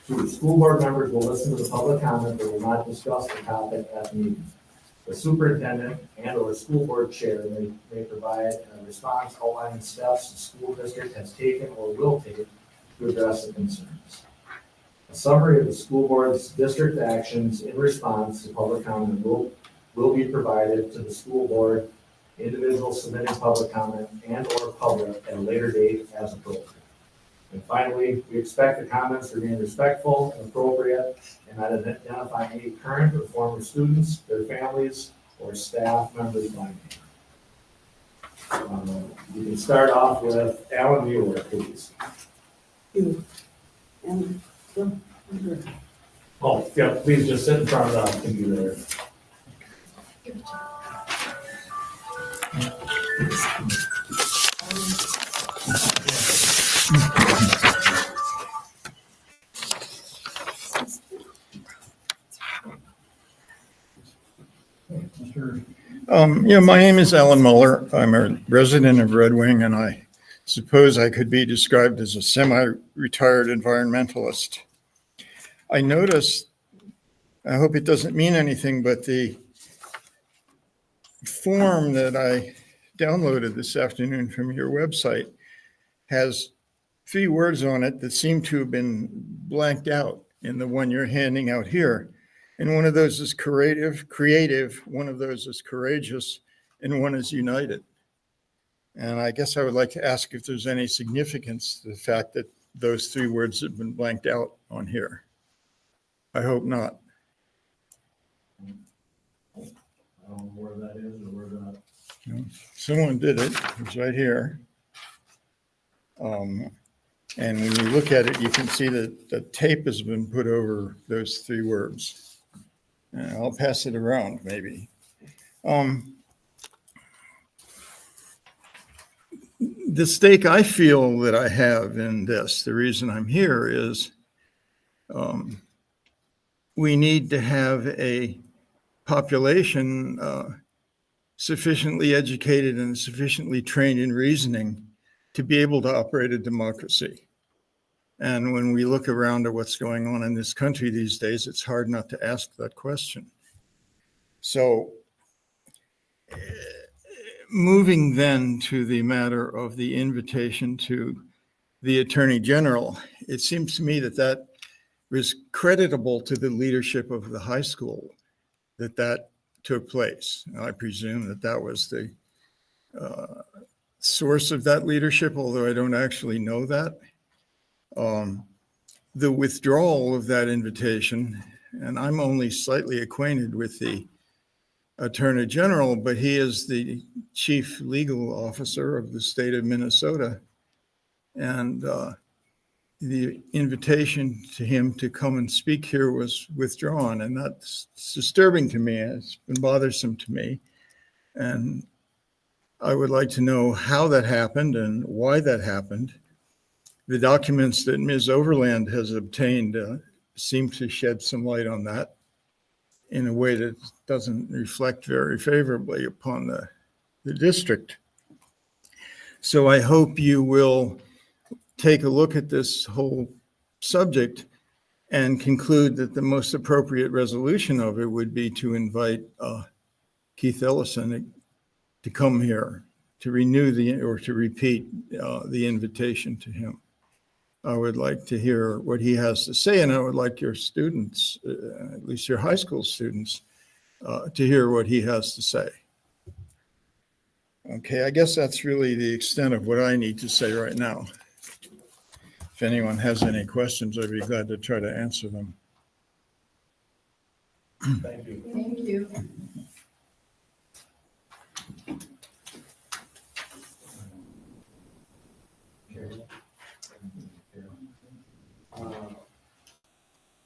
2, school board members will listen to the public comment but will not discuss the topic at the meeting. The superintendent and/or school board chair may provide a response outlining steps the school district has taken or will take to address the concerns. A summary of the school board's district actions in response to public comment will be provided to the school board, individuals submitting public comment, and/or public at a later date as appropriate. And finally, we expect the comments to remain respectful and appropriate and not identify any current or former students, their families, or staff members by name. You can start off with Alan Mueller, please. Oh, yeah, please just sit in front of the computer. My name is Alan Mueller. I'm a resident of Red Wing, and I suppose I could be described as a semi-retired environmentalist. I noticed, I hope it doesn't mean anything, but the form that I downloaded this afternoon from your website has 3 words on it that seem to have been blanked out in the one you're handing out here. And one of those is creative, one of those is courageous, and one is united. And I guess I would like to ask if there's any significance to the fact that those 3 words have been blanked out on here. I hope not. I don't know where that is or where that. Someone did it. It's right here. And when you look at it, you can see that the tape has been put over those 3 words. And I'll pass it around, maybe. The stake I feel that I have in this, the reason I'm here is we need to have a population sufficiently educated and sufficiently trained in reasoning to be able to operate a democracy. And when we look around at what's going on in this country these days, it's hard not to ask that question. So moving then to the matter of the invitation to the Attorney General, it seems to me that that was creditable to the leadership of the high school that took place. I presume that that was the source of that leadership, although I don't actually know that. The withdrawal of that invitation, and I'm only slightly acquainted with the Attorney General, but he is the chief legal officer of the state of Minnesota. And the invitation to him to come and speak here was withdrawn, and that's disturbing to me. It's been bothersome to me. And I would like to know how that happened and why that happened. The documents that Ms. Overland has obtained seem to shed some light on that in a way that doesn't reflect very favorably upon the district. So I hope you will take a look at this whole subject and conclude that the most appropriate resolution of it would be to invite Keith Ellison to come here to renew or to repeat the invitation to him. I would like to hear what he has to say, and I would like your students, at least your high school students, to hear what he has to say. Okay, I guess that's really the extent of what I need to say right now. If anyone has any questions, I'd be glad to try to answer them. Thank you. Thank you.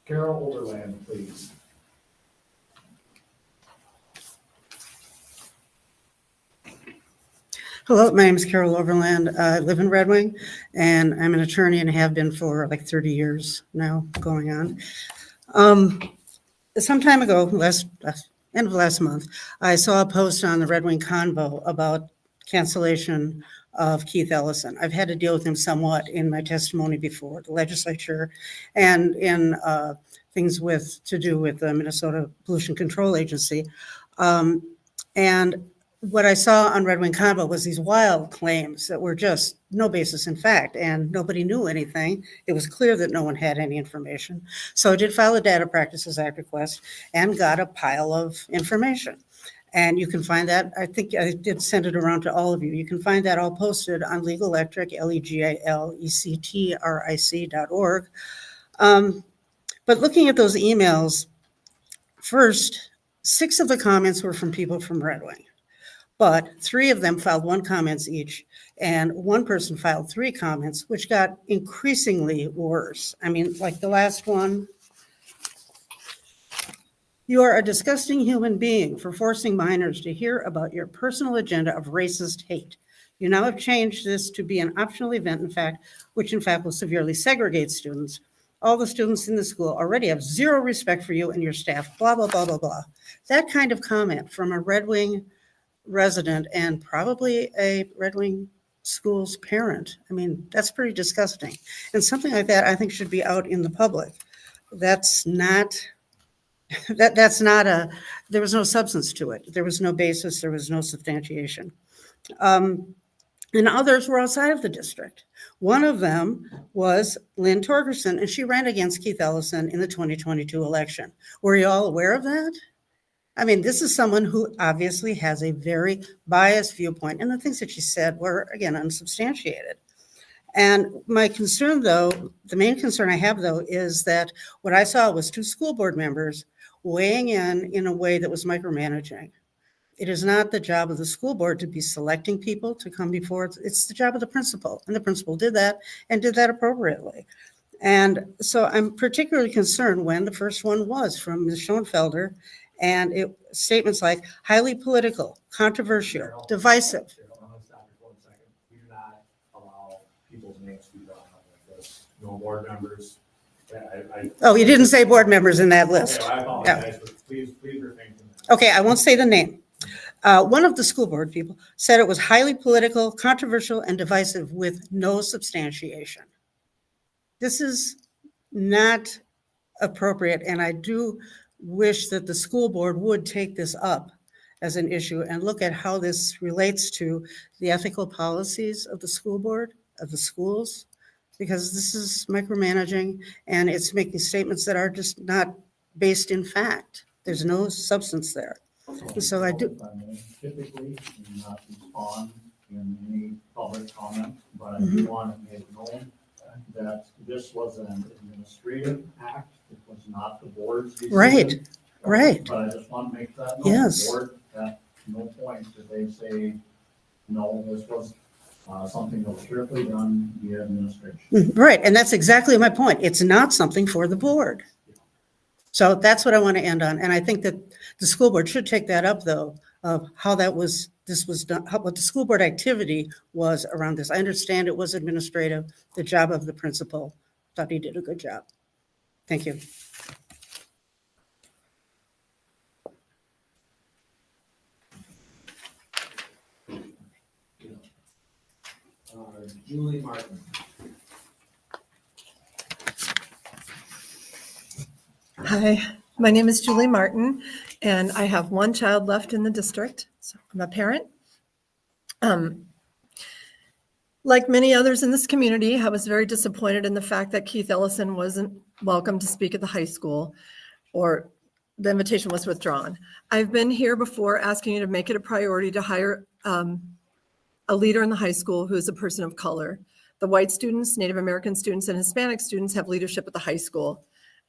Carol Overland, please. Hello, my name is Carol Overland. I live in Red Wing, and I'm an attorney and have been for like 30 years now going on. Some time ago, end of last month, I saw a post on the Red Wing Convo about cancellation of Keith Ellison. I've had to deal with him somewhat in my testimony before the legislature and in things to do with the Minnesota Pollution Control Agency. And what I saw on Red Wing Convo was these wild claims that were just no basis in fact, and nobody knew anything. It was clear that no one had any information. So I did file a Data Practices Act request and got a pile of information. And you can find that, I think I did send it around to all of you. You can find that all posted on Legal Electric, legalectric.org. But looking at those emails, first, 6 of the comments were from people from Red Wing. But 3 of them filed 1 comment each, and 1 person filed 3 comments, which got increasingly worse. I mean, like the last one, you are a disgusting human being for forcing minors to hear about your personal agenda of racist hate. You now have changed this to be an optional event, which in fact will severely segregate students. All the students in the school already have 0 respect for you and your staff, blah, blah, blah, blah, blah. That kind of comment from a Red Wing resident and probably a Red Wing school's parent. I mean, that's pretty disgusting. And something like that, I think, should be out in the public. That's not there was no substance to it. There was no basis. There was no substantiation. And others were outside of the district. One of them was Lynn Torgerson, and she ran against Keith Ellison in the 2022 election. Were you all aware of that? I mean, this is someone who obviously has a very biased viewpoint, and the things that she said were, again, unsubstantiated. And my concern, though, the main concern I have, though, is that what I saw was 2 school board members weighing in a way that was micromanaging. It is not the job of the school board to be selecting people to come before. It's the job of the principal, and the principal did that and did that appropriately. And so I'm particularly concerned when the first one was from Ms. Schoenfelder, and statements like highly political, controversial, divisive. I'm going to stop you for 1 second. We do not allow people's names to be brought up like this. No board members. Oh, you didn't say board members in that list. Okay, I apologize, but please refrain from that. Okay, I won't say the name. One of the school board people said it was highly political, controversial, and divisive with no substantiation. This is not appropriate, and I do wish that the school board would take this up as an issue and look at how this relates to the ethical policies of the school board, of the schools, because this is micromanaging and it's making statements that are just not based in fact. There's no substance there. So I do. Typically, do not respond in any public comment, but I do want to make known that this was an administrative act. It was not the board's decision. Right, right. But I just want to make that known. Yes. The board, at no point did they say, no, this was something that was strictly done via administration. Right, and that's exactly my point. It's not something for the board. So that's what I want to end on. And I think that the school board should take that up, though, of how this was done, what the school board activity was around this. I understand it was administrative, the job of the principal. Thought he did a good job. Thank you. Julie Martin. Hi, my name is Julie Martin, and I have 1 child left in the district. So I'm a parent. Like many others in this community, I was very disappointed in the fact that Keith Ellison wasn't welcome to speak at the high school, or the invitation was withdrawn. I've been here before asking you to make it a priority to hire a leader in the high school who is a person of color. The white students, Native American students, and Hispanic students have leadership at the high school.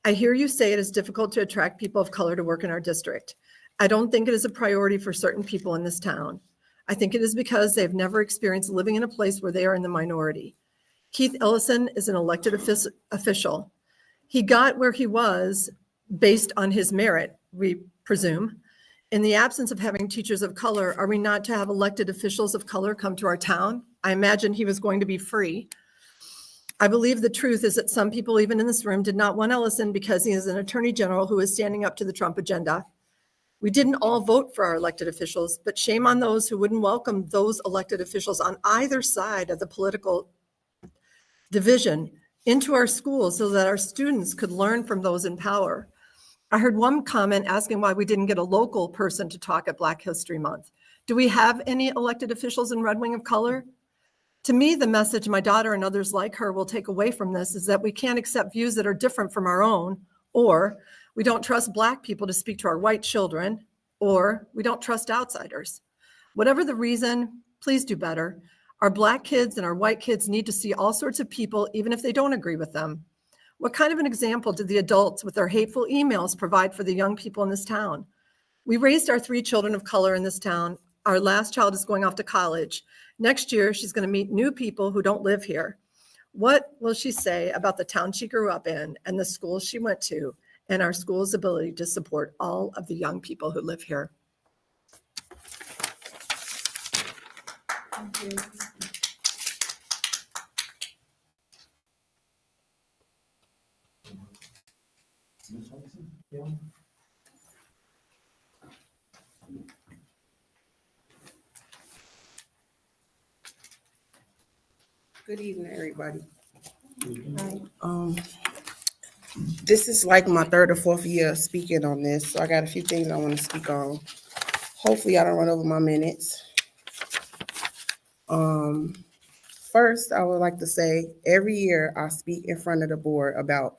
I hear you say it is difficult to attract people of color to work in our district. I don't think it is a priority for certain people in this town. I think it is because they've never experienced living in a place where they are in the minority. Keith Ellison is an elected official. He got where he was based on his merit, we presume. In the absence of having teachers of color, are we not to have elected officials of color come to our town? I imagine he was going to be free. I believe the truth is that some people, even in this room, did not want Ellison because he is an attorney general who is standing up to the Trump agenda. We didn't all vote for our elected officials, but shame on those who wouldn't welcome those elected officials on either side of the political division into our schools so that our students could learn from those in power. I heard one comment asking why we didn't get a local person to talk at Black History Month. Do we have any elected officials in Red Wing of color? To me, the message my daughter and others like her will take away from this is that we can't accept views that are different from our own, or we don't trust Black people to speak to our white children, or we don't trust outsiders. Whatever the reason, please do better. Our Black kids and our white kids need to see all sorts of people, even if they don't agree with them. What kind of an example did the adults with their hateful emails provide for the young people in this town? We raised our 3 children of color in this town. Our last child is going off to college. Next year, she's going to meet new people who don't live here. What will she say about the town she grew up in and the school she went to and our school's ability to support all of the young people who live here? Thank you. Ms. Hudson? Yeah. Good evening, everybody. This is like my 3rd or 4th year speaking on this, so I got a few things I want to speak on. Hopefully, I don't run over my minutes. First, I would like to say every year I speak in front of the board about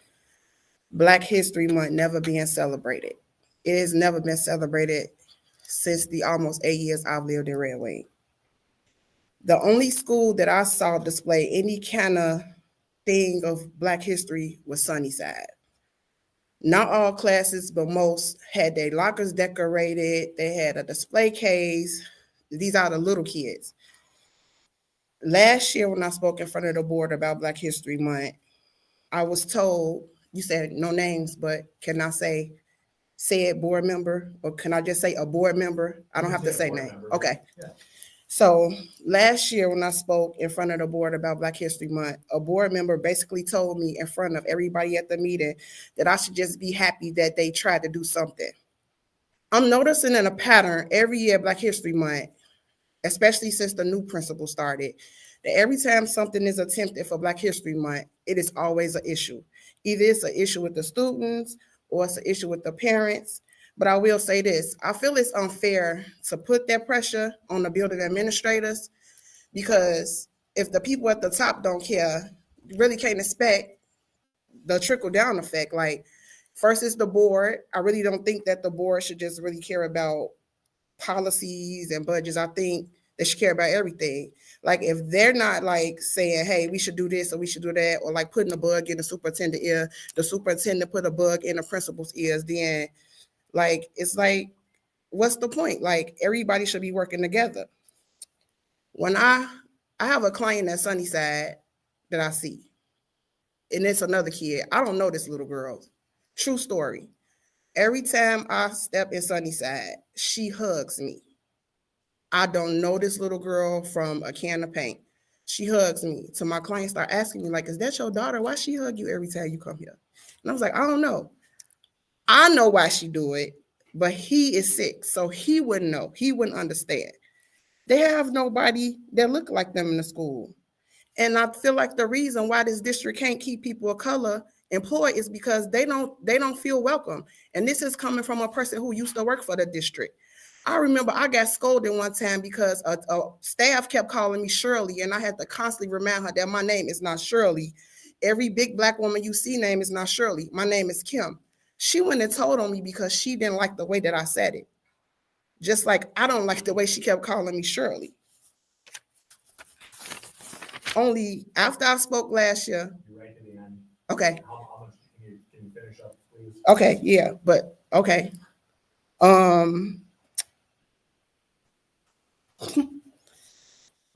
Black History Month never being celebrated. It has never been celebrated since the almost 8 years I've lived in Red Wing. The only school that I saw display any kind of thing of Black history was Sunnyside. Not all classes, but most had their lockers decorated. They had a display case. These are the little kids. Last year when I spoke in front of the board about Black History Month, I was told, you said no names, but can I say said board member, or can I just say a board member? I don't have to say name. Okay. Yeah. So last year when I spoke in front of the board about Black History Month, a board member basically told me in front of everybody at the meeting that I should just be happy that they tried to do something. I'm noticing in a pattern every year Black History Month, especially since the new principal started, that every time something is attempted for Black History Month, it is always an issue. Either it's an issue with the students or it's an issue with the parents. But I will say this, I feel it's unfair to put that pressure on the building administrators, because if the people at the top don't care, you really can't expect the trickle down effect. Like, first is the board. I really don't think that the board should just really care about policies and budgets. I think they should care about everything. Like, if they're not like saying, hey, we should do this or we should do that, or like putting a bug in the superintendent's ear, the superintendent put a bug in the principal's ears, then like, it's like, what's the point? Like, everybody should be working together. When I have a client at Sunnyside that I see, and it's another kid. I don't know this little girl. True story. Every time I step in Sunnyside, she hugs me. I don't know this little girl from a can of paint. She hugs me. So my clients start asking me, like, is that your daughter? Why she hug you every time you come here? And I was like, I don't know. I know why she do it, but he is sick, so he wouldn't know. He wouldn't understand. They have nobody that look like them in the school. And I feel like the reason why this district can't keep people of color employed is because they don't feel welcome. And this is coming from a person who used to work for the district. I remember I got scolded one time because a staff kept calling me Shirley, and I had to constantly remind her that my name is not Shirley. Every big Black woman you see name is not Shirley. My name is Kim. She went and told on me because she didn't like the way that I said it. Just like I don't like the way she kept calling me Shirley. Only after I spoke last year. You're right to the end. Okay. How much can you finish up, please? Okay. Yeah. But okay.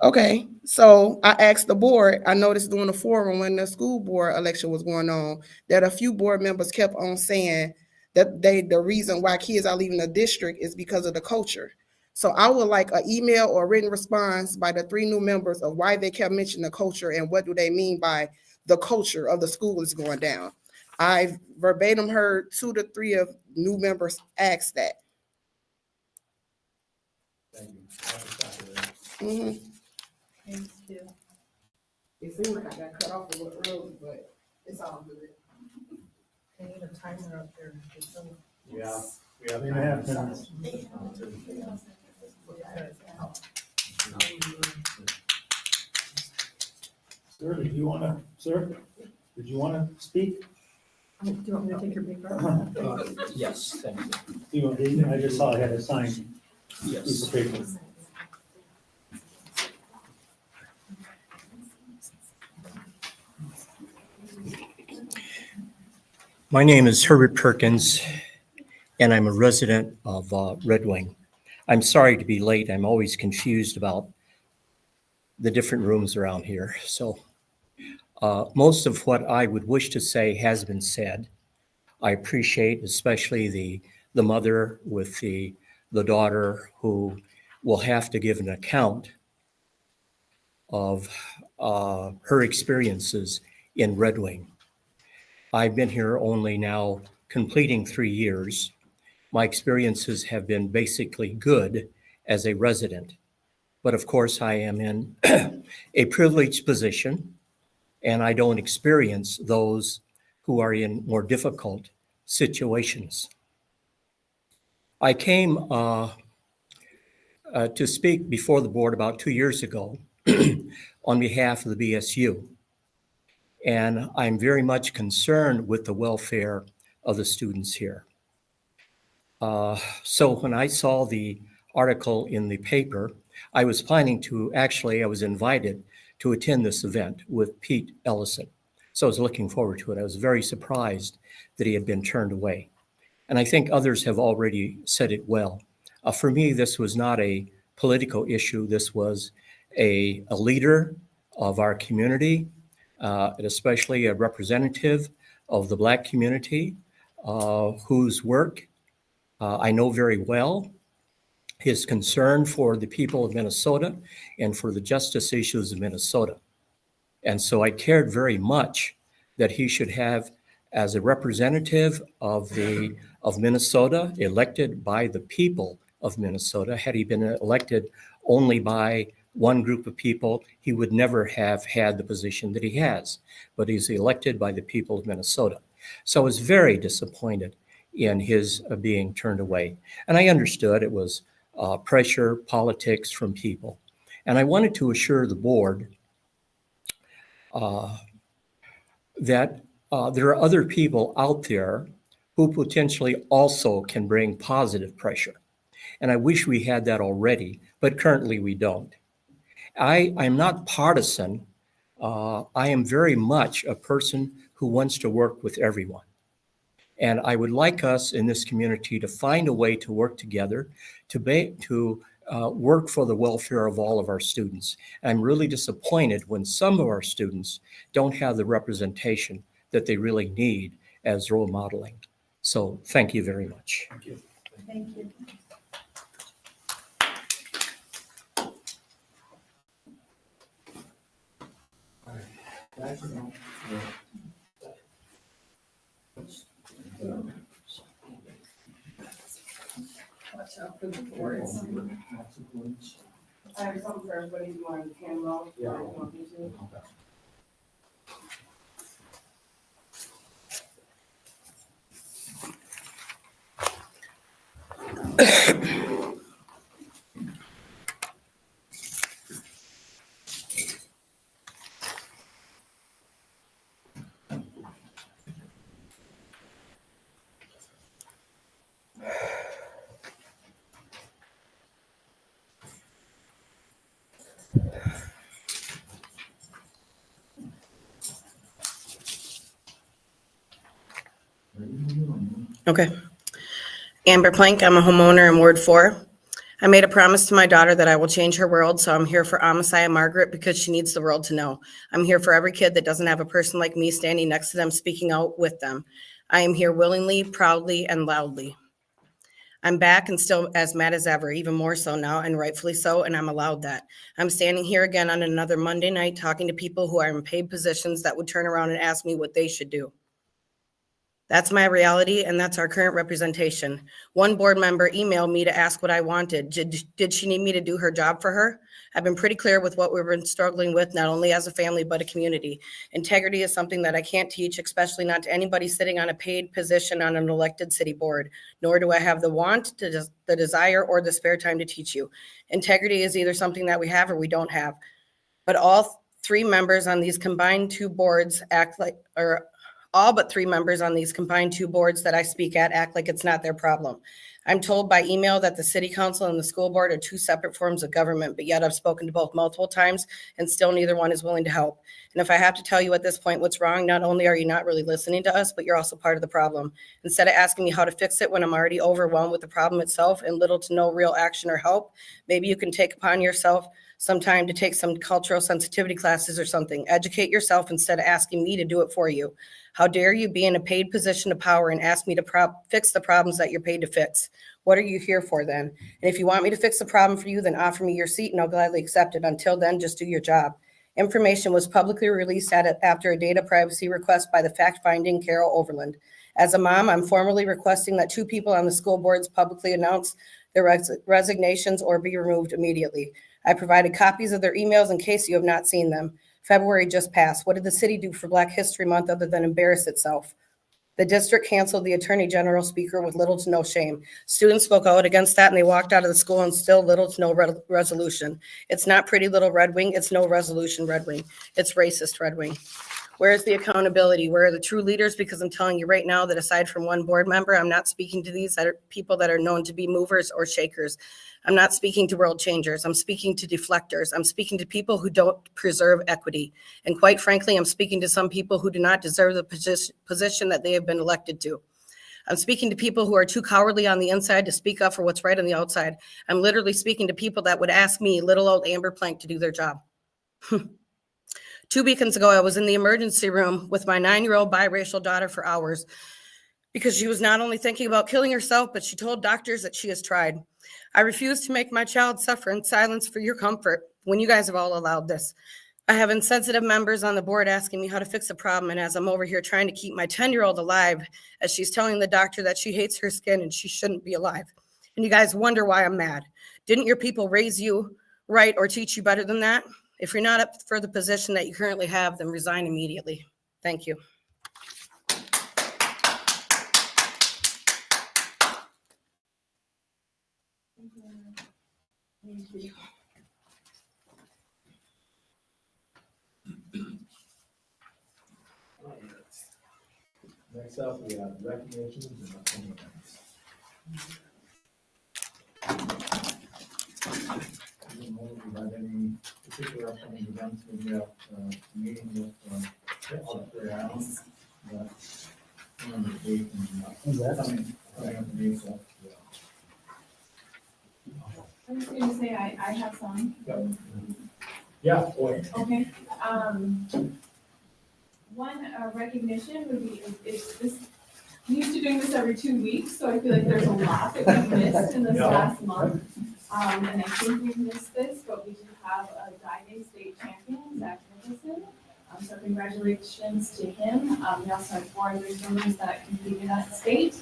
Okay, so I asked the board, I noticed during the forum when the school board election was going on, that a few board members kept on saying that the reason why kids are leaving the district is because of the culture. So I would like an email or written response by the 3 new members of why they kept mentioning the culture and what do they mean by the culture of the school is going down. I verbatim heard 2 to 3 of new members ask that. Thank you. Dr. Secretary. Mhm. It seemed like I got cut off a little early, but it's all good. They need a timer up there. Yeah. We have 3.5 time. minutes. Sir, did you wanna speak? Do you want me to take your paper? Yes, thank you. I just saw I had a signed piece of Yes. paper. My name is Herbert Perkins, and I'm a resident of Red Wing. I'm sorry to be late. I'm always confused about the different rooms around here. So most of what I would wish to say has been said. I appreciate especially the mother with the daughter who will have to give an account of her experiences in Red Wing. I've been here only now completing 3 years. My experiences have been basically good as a resident. But of course, I am in a privileged position, and I don't experience those who are in more difficult situations. I came to speak before the board about 2 years ago on behalf of the BSU. And I'm very much concerned with the welfare of the students here. So when I saw the article in the paper, I was planning to, I was invited to attend this event with Pete Ellison. So I was looking forward to it. I was very surprised that he had been turned away. And I think others have already said it well. For me, this was not a political issue. This was a leader of our community, and especially a representative of the Black community, whose work I know very well, his concern for the people of Minnesota and for the justice issues of Minnesota. And so I cared very much that he should have, as a representative of Minnesota, elected by the people of Minnesota. Had he been elected only by one group of people, he would never have had the position that he has. But he's elected by the people of Minnesota. So I was very disappointed in his being turned away. And I understood it was pressure, politics from people. And I wanted to assure the board that there are other people out there who potentially also can bring positive pressure. And I wish we had that already, but currently we don't. I'm not partisan. I am very much a person who wants to work with everyone. And I would like us in this community to find a way to work together to work for the welfare of all of our students. And I'm really disappointed when some of our students don't have the representation that they really need as role modeling. So thank you very much. Thank you. Thank you. Watch out for the boards. I have something for everybody. You want to hand roll? Yeah. Or you want me to? Okay. Amber Plank, I'm a homeowner in Ward 4. I made a promise to my daughter that I will change her world, so I'm here for Amasiah Margaret because she needs the world to know. I'm here for every kid that doesn't have a person like me standing next to them, speaking out with them. I am here willingly, proudly, and loudly. I'm back and still as mad as ever, even more so now, and rightfully so, and I'm allowed that. I'm standing here again on another Monday night talking to people who are in paid positions that would turn around and ask me what they should do. That's my reality, and that's our current representation. One board member emailed me to ask what I wanted. Did she need me to do her job for her? I've been pretty clear with what we've been struggling with, not only as a family, but a community. Integrity is something that I can't teach, especially not to anybody sitting on a paid position on an elected city board, nor do I have the want, the desire, or the spare time to teach you. Integrity is either something that we have or we don't have. But all three members on these combined two boards all but three members on these combined two boards that I speak at act like it's not their problem. I'm told by email that the city council and the school board are two separate forms of government, but yet I've spoken to both multiple times and still neither one is willing to help. And if I have to tell you at this point what's wrong, not only are you not really listening to us, but you're also part of the problem. Instead of asking me how to fix it when I'm already overwhelmed with the problem itself and little to no real action or help, maybe you can take upon yourself some time to take some cultural sensitivity classes or something. Educate yourself instead of asking me to do it for you. How dare you be in a paid position of power and ask me to fix the problems that you're paid to fix? What are you here for then? And if you want me to fix the problem for you, then offer me your seat and I'll gladly accept it. Until then, just do your job. Information was publicly released after a data privacy request by the fact-finding Carol Overland. As a mom, I'm formally requesting that two people on the school boards publicly announce their resignations or be removed immediately. I provided copies of their emails in case you have not seen them. February just passed. What did the city do for Black History Month other than embarrass itself? The district canceled the Attorney General speaker with little to no shame. Students spoke out against that and they walked out of the school and still little to no resolution. It's not Pretty Little Red Wing. It's no resolution Red Wing. It's racist Red Wing. Where is the accountability? Where are the true leaders? Because I'm telling you right now that aside from one board member, I'm not speaking to these people that are known to be movers or shakers. I'm not speaking to world changers. I'm speaking to deflectors. I'm speaking to people who don't preserve equity. And quite frankly, I'm speaking to some people who do not deserve the position that they have been elected to. I'm speaking to people who are too cowardly on the inside to speak up for what's right on the outside. I'm literally speaking to people that would ask me, little old Amber Plank, to do their job. 2 weekends ago, I was in the emergency room with my 9-year-old biracial daughter for hours because she was not only thinking about killing herself, but she told doctors that she has tried. I refuse to make my child suffer in silence for your comfort when you guys have all allowed this. I have insensitive members on the board asking me how to fix the problem, and as I'm over here trying to keep my 10-year-old alive, as she's telling the doctor that she hates her skin and she shouldn't be alive. And you guys wonder why I'm mad. Didn't your people raise you right or teach you better than that? If you're not up for the position that you currently have, then resign immediately. Thank you. Thank you. Next up, we have recognitions and upcoming events. I don't know if you have any particular upcoming events when you have meeting with Dr. Adams. On the date and coming up the date, so, yeah. I was gonna say, I have some. Yeah, boy. Okay. One recognition would be, if this, I'm used to doing this every 2 weeks, so I feel like there's a lot that we've missed in this Yeah. last month. And I think we've missed this, but we do have a diving state champion, Zach Nicholson. So congratulations to him. We also have 4 other swimmers that competed at state.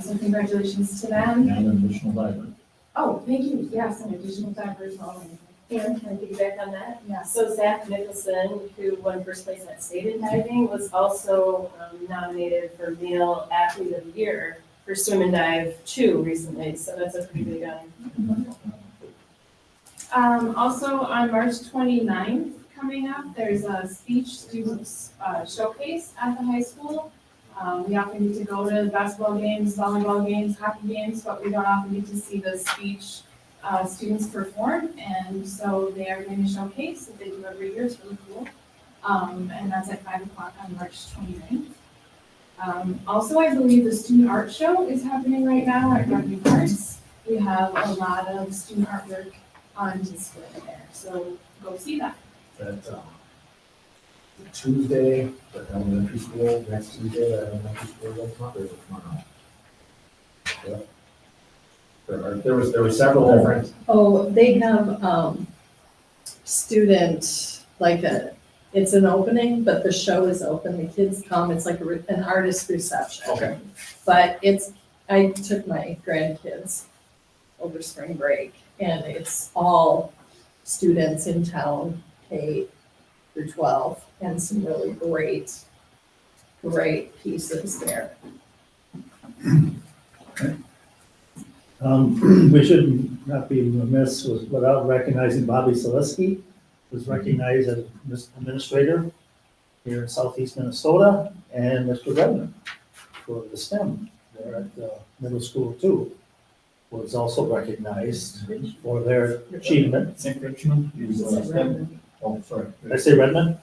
So congratulations to them. And an additional diver. Oh, thank you. Yes, an additional diver as well. And can I piggyback on that? Yeah. So Zach Nicholson, who won first place at state in diving, was also nominated for Male Athlete of the Year for Swim and Dive 2 recently, so that's a pretty big Also on March 29th, coming up, there's a speech students showcase at the high school. We often get to go to basketball games, volleyball games, hockey games, but we don't often get to see the speech students perform. And so they are doing a showcase that they do every year. It's really cool. And that's at 5 o'clock on March 29th. Also, I believe the student art show is happening right now at Rugby Arts. We have a lot of student artwork on display there, so go see that. That Tuesday, at elementary school, next Tuesday, at elementary school, next month, or is it tomorrow? Yeah. There were several different, Oh, they have student, like It's an opening, but the show is open. The kids come. It's like an artist reception. Okay. But I took my grandkids over spring break, and it's all students in town, K through 12, and some really great pieces there. We should not be remiss without recognizing Bobby Selesky, who's recognized as administrator here in southeast Minnesota, and Mr. Redmond for the STEM there at the middle school too, was also recognized for their achievement. St. Richmond? Oh, sorry. Did I say Redmond?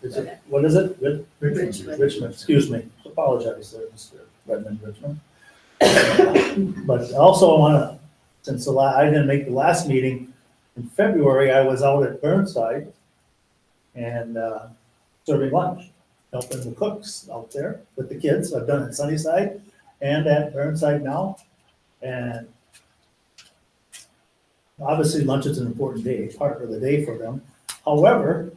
What is it? Richmond. Richmond, excuse me. Apologize there, Mr. Redmond, Richmond. But also I want to, since I didn't make the last meeting, in February, I was out at Burnside and serving lunch, helping the cooks out there with the kids. I've done it at Sunnyside and at Burnside now. And obviously lunch is an important day, part of the day for them. However,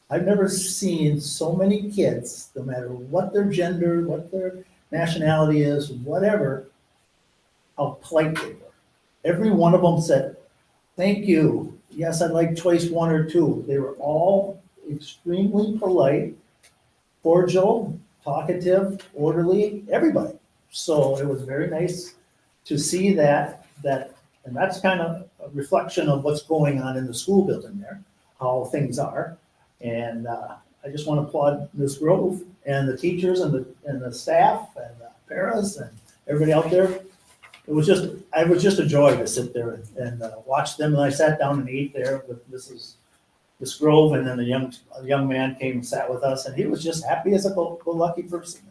I've never seen so many kids, no matter what their gender, what their nationality is, whatever, how polite they were. Every one of them said, "Thank you. Yes, I'd like choice 1 or 2." They were all extremely polite, cordial, talkative, orderly, everybody. So it was very nice to see that, and that's kind of a reflection of what's going on in the school building there, how things are. And I just want to applaud Ms. Grove and the teachers and the staff and the paras and everybody out there. It was just a joy to sit there and watch them. And I sat down and ate there with Ms. Grove, and then a young man came and sat with us, and he was just happy as a go-lucky person.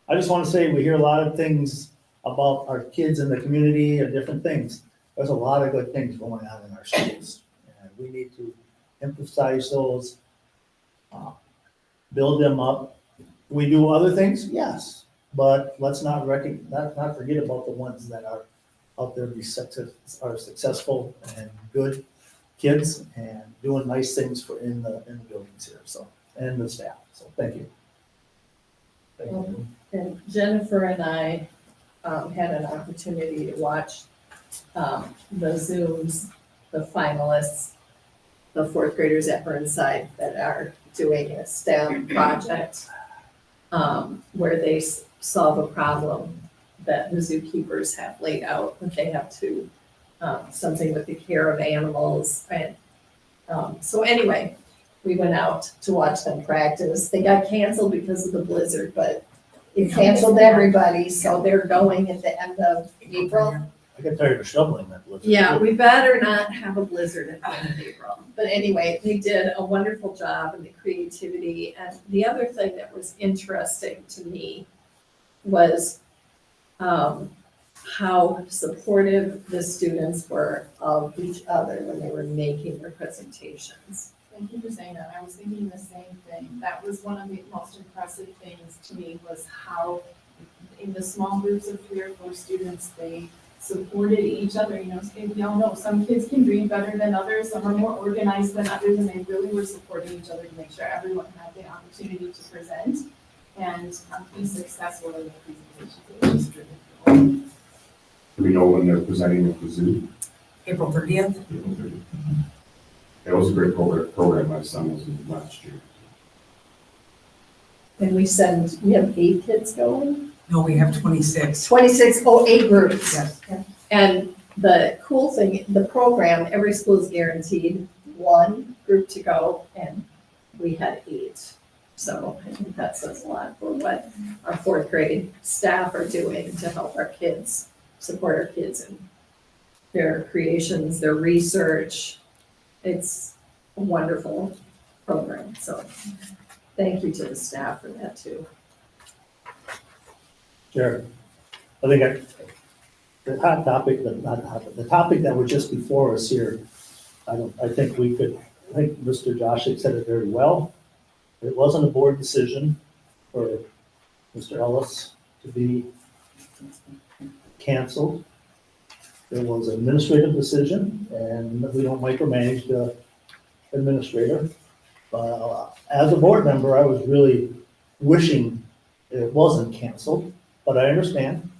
I just want to say we hear a lot of things about our kids in the community and different things. There's a lot of good things going on in our schools, and we need to emphasize those, build them up. We do other things, yes, but let's not forget about the ones that are out there are successful and good kids and doing nice things in the buildings here. So, and the staff. So thank you. Thank you. And Jennifer and I had an opportunity to watch the Zooms, the finalists, the fourth graders at Burnside that are doing a STEM project where they solve a problem that the zookeepers have laid out, that they have to, something with the care of animals. And so anyway, we went out to watch them practice. They got canceled because of the blizzard, but it canceled everybody, so they're going at the end of April. I get tired of shoveling that blizzard. Yeah, we better not have a blizzard at the end of April. But anyway, they did a wonderful job in the creativity. And the other thing that was interesting to me was how supportive the students were of each other when they were making their presentations. Thank you for saying that. I was thinking the same thing. That was one of the most impressive things to me, was how in the small groups of 3 or 4 students, they supported each other. You know, we all know some kids can read better than others, some are more organized than others, and they really were supporting each other to make sure everyone had the opportunity to present and be successful in the presentation. It was really cool. Do we know when they're presenting with the zoo? April 30th. It was a great program. My son was in last year. And we have 8 kids going? No, we have 26. 26, 8 groups. Yes. And the cool thing, the program, every school is guaranteed 1 group to go, and we had 8. So I think that says a lot for what our 4th grade staff are doing to help our kids, support our kids in their creations, their research. It's a wonderful program. So thank you to the staff for that too. Sure. I think the topic that was just before us here, I think Mr. Joshik said it very well. It wasn't a board decision for Mr. Ellis to be canceled. It was an administrative decision, and we don't micromanage the administrator. As a board member, I was really wishing it wasn't canceled, but I understand.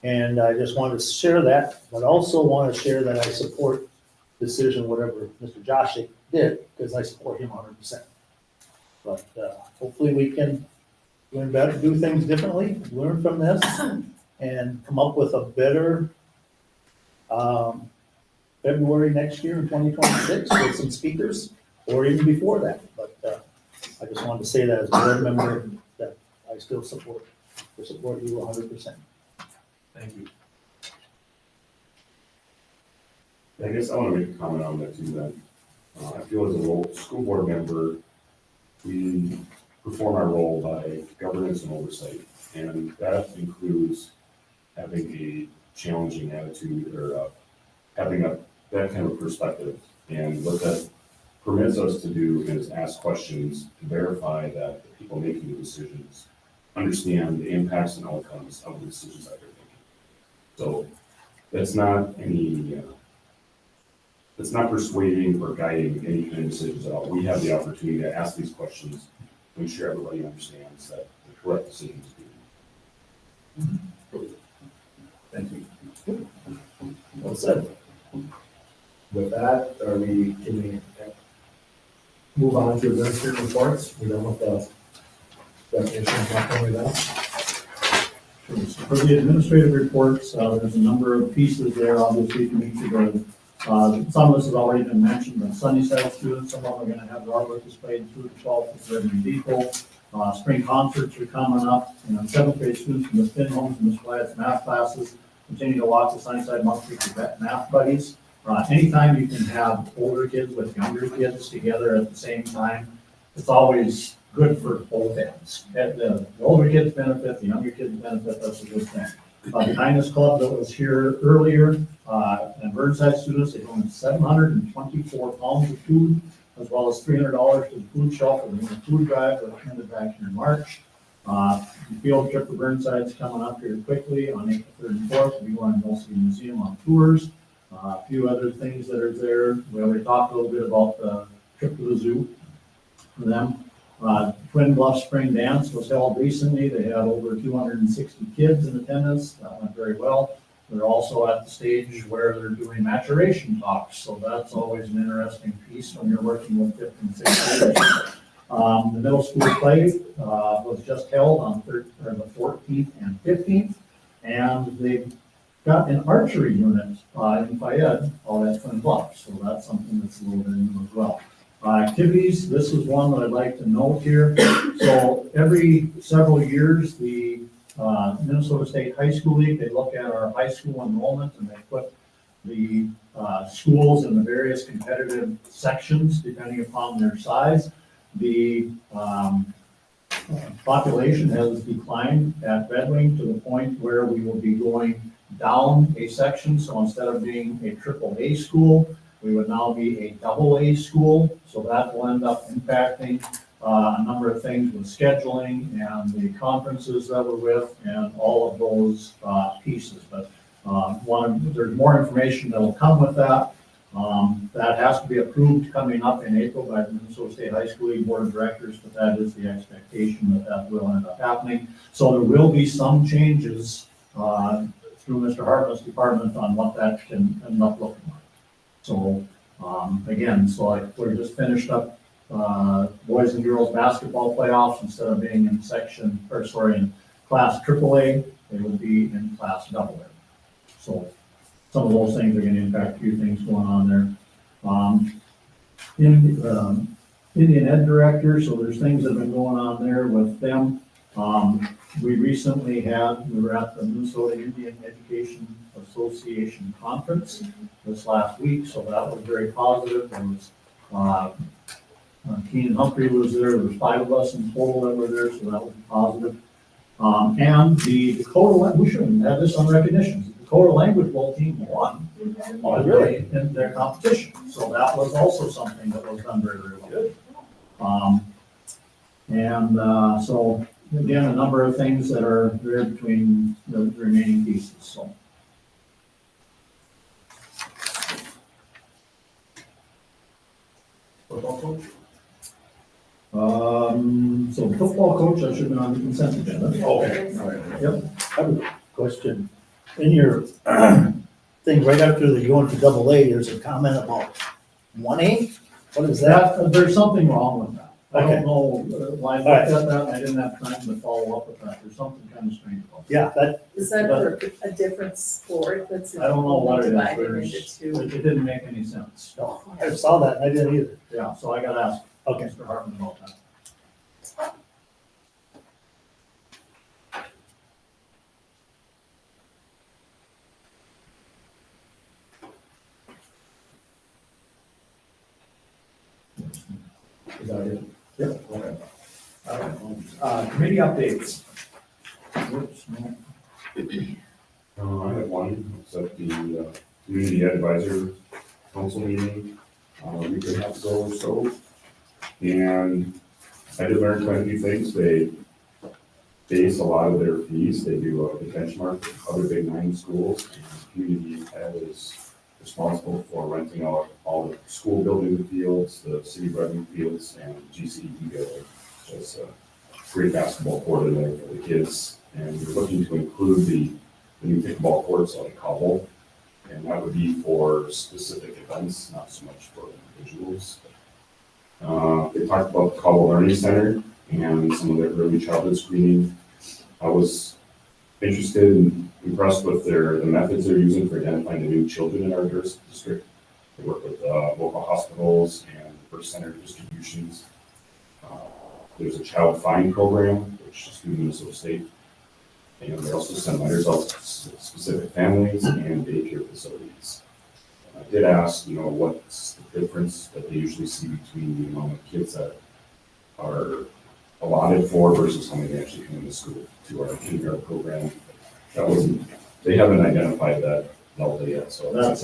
And I just wanted to share that, but also want to share that I support decision, whatever Mr. Joshik did, because I support him 100%. But hopefully we can learn better, do things differently, learn from this, and come up with a better February next year in 2026 with some speakers, or even before that. But I just wanted to say that as a board member, that I still support you 100%. Thank you. I guess I want to make a comment on that too, then. I feel as a school board member, we perform our role by governance and oversight, and that includes having a challenging attitude or having that kind of perspective. And what that permits us to do is ask questions to verify that the people making the decisions understand the impacts and outcomes of the decisions that they're making. So that's not it's not persuading or guiding any kind of decisions at all. We have the opportunity to ask these questions to ensure everybody understands that the correct decision is being made. Thank you. Well said. With that, can we move on to administrative reports? We don't want the definition of not only that. For the administrative reports, there's a number of pieces there, obviously, from each of the, some of this has already been mentioned, but Sunnyside students, some of them are gonna have their artwork displayed through the 12th at Redmond Depot. Spring concerts are coming up, and 7th grade students from the Spin Homes and Miss Wyatt's math classes continue to walk the Sunnyside Monthly for math buddies. Anytime you can have older kids with younger kids together at the same time, it's always good for both ends. The older kids benefit, the younger kids benefit, that's a good thing. The Kindness Club that was here earlier, and Burnside students, they donated 724 pounds of food, as well as $300 to the food shelf for the food drive that ended back here in March. The field trip to Burnside's coming up here quickly on April 3rd and 4th. We'll be going to Mossy Museum on tours. A few other things that are there. We already talked a little bit about the trip to the zoo for them. Twin Bluff Spring Dance was held recently. They had over 260 kids in attendance. That went very well. They're also at the stage where they're doing maturation talks, so that's always an interesting piece when you're working with 5th and 6th graders. The middle school play was just held on the 14th and 15th, and they've got an archery unit in Fayette, all at Twin Bluff, so that's something that's a little bit new as well. Activities, this is one that I'd like to note here. So every several years, the Minnesota State High School League, they look at our high school enrollment and they put the schools in the various competitive sections depending upon their size. The population has declined at Red Wing to the point where we will be going down a section. So instead of being a AAA school, we would now be a AA school. So that will end up impacting a number of things with scheduling and the conferences that we're with and all of those pieces. But there's more information that will come with that. That has to be approved coming up in April by the Minnesota State High School League Board of Directors, but that is the expectation that that will end up happening. So there will be some changes through Mr. Hartman's department on what that can end up looking like. So again, so like we're just finished up boys and girls basketball playoffs. Instead of being in in class AAA, they will be in class AA. So some of those things are going to impact a few things going on there. Indian Ed Director, so there's things that have been going on there with them. We were at the Minnesota Indian Education Association Conference this last week, so that was very positive. There was Keenan Humphrey was there. There was 5 of us in total that were there, so that was positive. And the Dakota, we shouldn't have this on recognition. The Dakota Language Bowl team won in their competition, so that was also something that was done very, very well. So again, a number of things that are there between the remaining pieces. So. Football coach? So football coach, that should have been on the consent agenda. Okay, all right. Yep. I have a question. In your thing, right after the going to double A, there's a comment about 1A? What is that? There's something wrong with that. I Okay. don't know why I looked at that, and I didn't have time to follow up with that. There's something kind of strange about Yeah, that, Is that for a different sport that's? it. I don't know what it is. divided There's- into It two? didn't make any sense. no, I saw that, and I didn't either. Yeah, so I gotta ask Okay. Mr. Hartman about that. Is that it? Yep. Okay. All right. Committee updates. Whoops, no. I have one, it's at the Community Advisor Council meeting, a week and a half ago or so. And I did learn quite a few things. They base a lot of their fees, they do a benchmark with other big 9 schools. And Community Ed is responsible for renting out all the school building fields, the city revenue fields, and GCD building. So it's a great basketball court in there for the kids. And we're looking to include the new pickleball courts on Cobble. And that would be for specific events, not so much for individuals. They talked about the Cobble Learning Center and some of their early childhood screening. I was interested and impressed with the methods they're using for identifying the new children in our district. They work with local hospitals and birth center distributions. There's a child find program, which is through Minnesota State. And they also send letters out to specific families and daycare facilities. I did ask, what's the difference that they usually see between the amount of kids that are allotted for versus how many actually come into school to our kindergarten program. That wasn't, they haven't identified that delta yet, so That's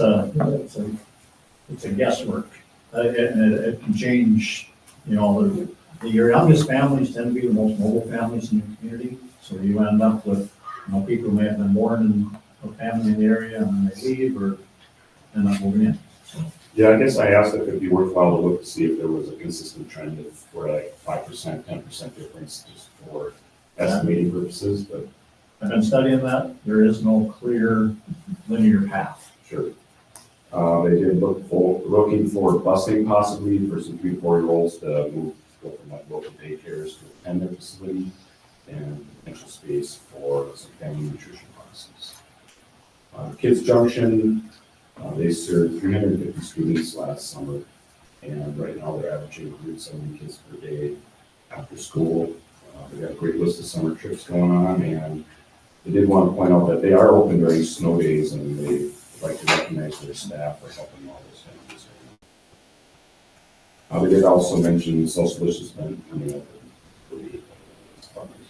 it's a guesswork. And it can change, your youngest families tend to be the most mobile families in the community. So you end up with, people who may have been born in a family in the area and then they leave or end up moving in. Yeah, I guess I asked if it'd be worthwhile to look to see if there was a consistent trend for like 5%, 10% difference just for estimating purposes, but I've been studying that. There is no clear linear path. sure. They did looking for busing possibly for some 3 to 4-year-olds to go from like local daycares to attend their facility and potential space for some family nutrition classes. Kids Junction, they served 350 students last summer, and right now they're averaging 170 kids per day after school. They got a great list of summer trips going on, and they did want to point out that they are open during snow days, and they like to recognize their staff for helping all those families. They did also mention Socialist event coming up for the farmers.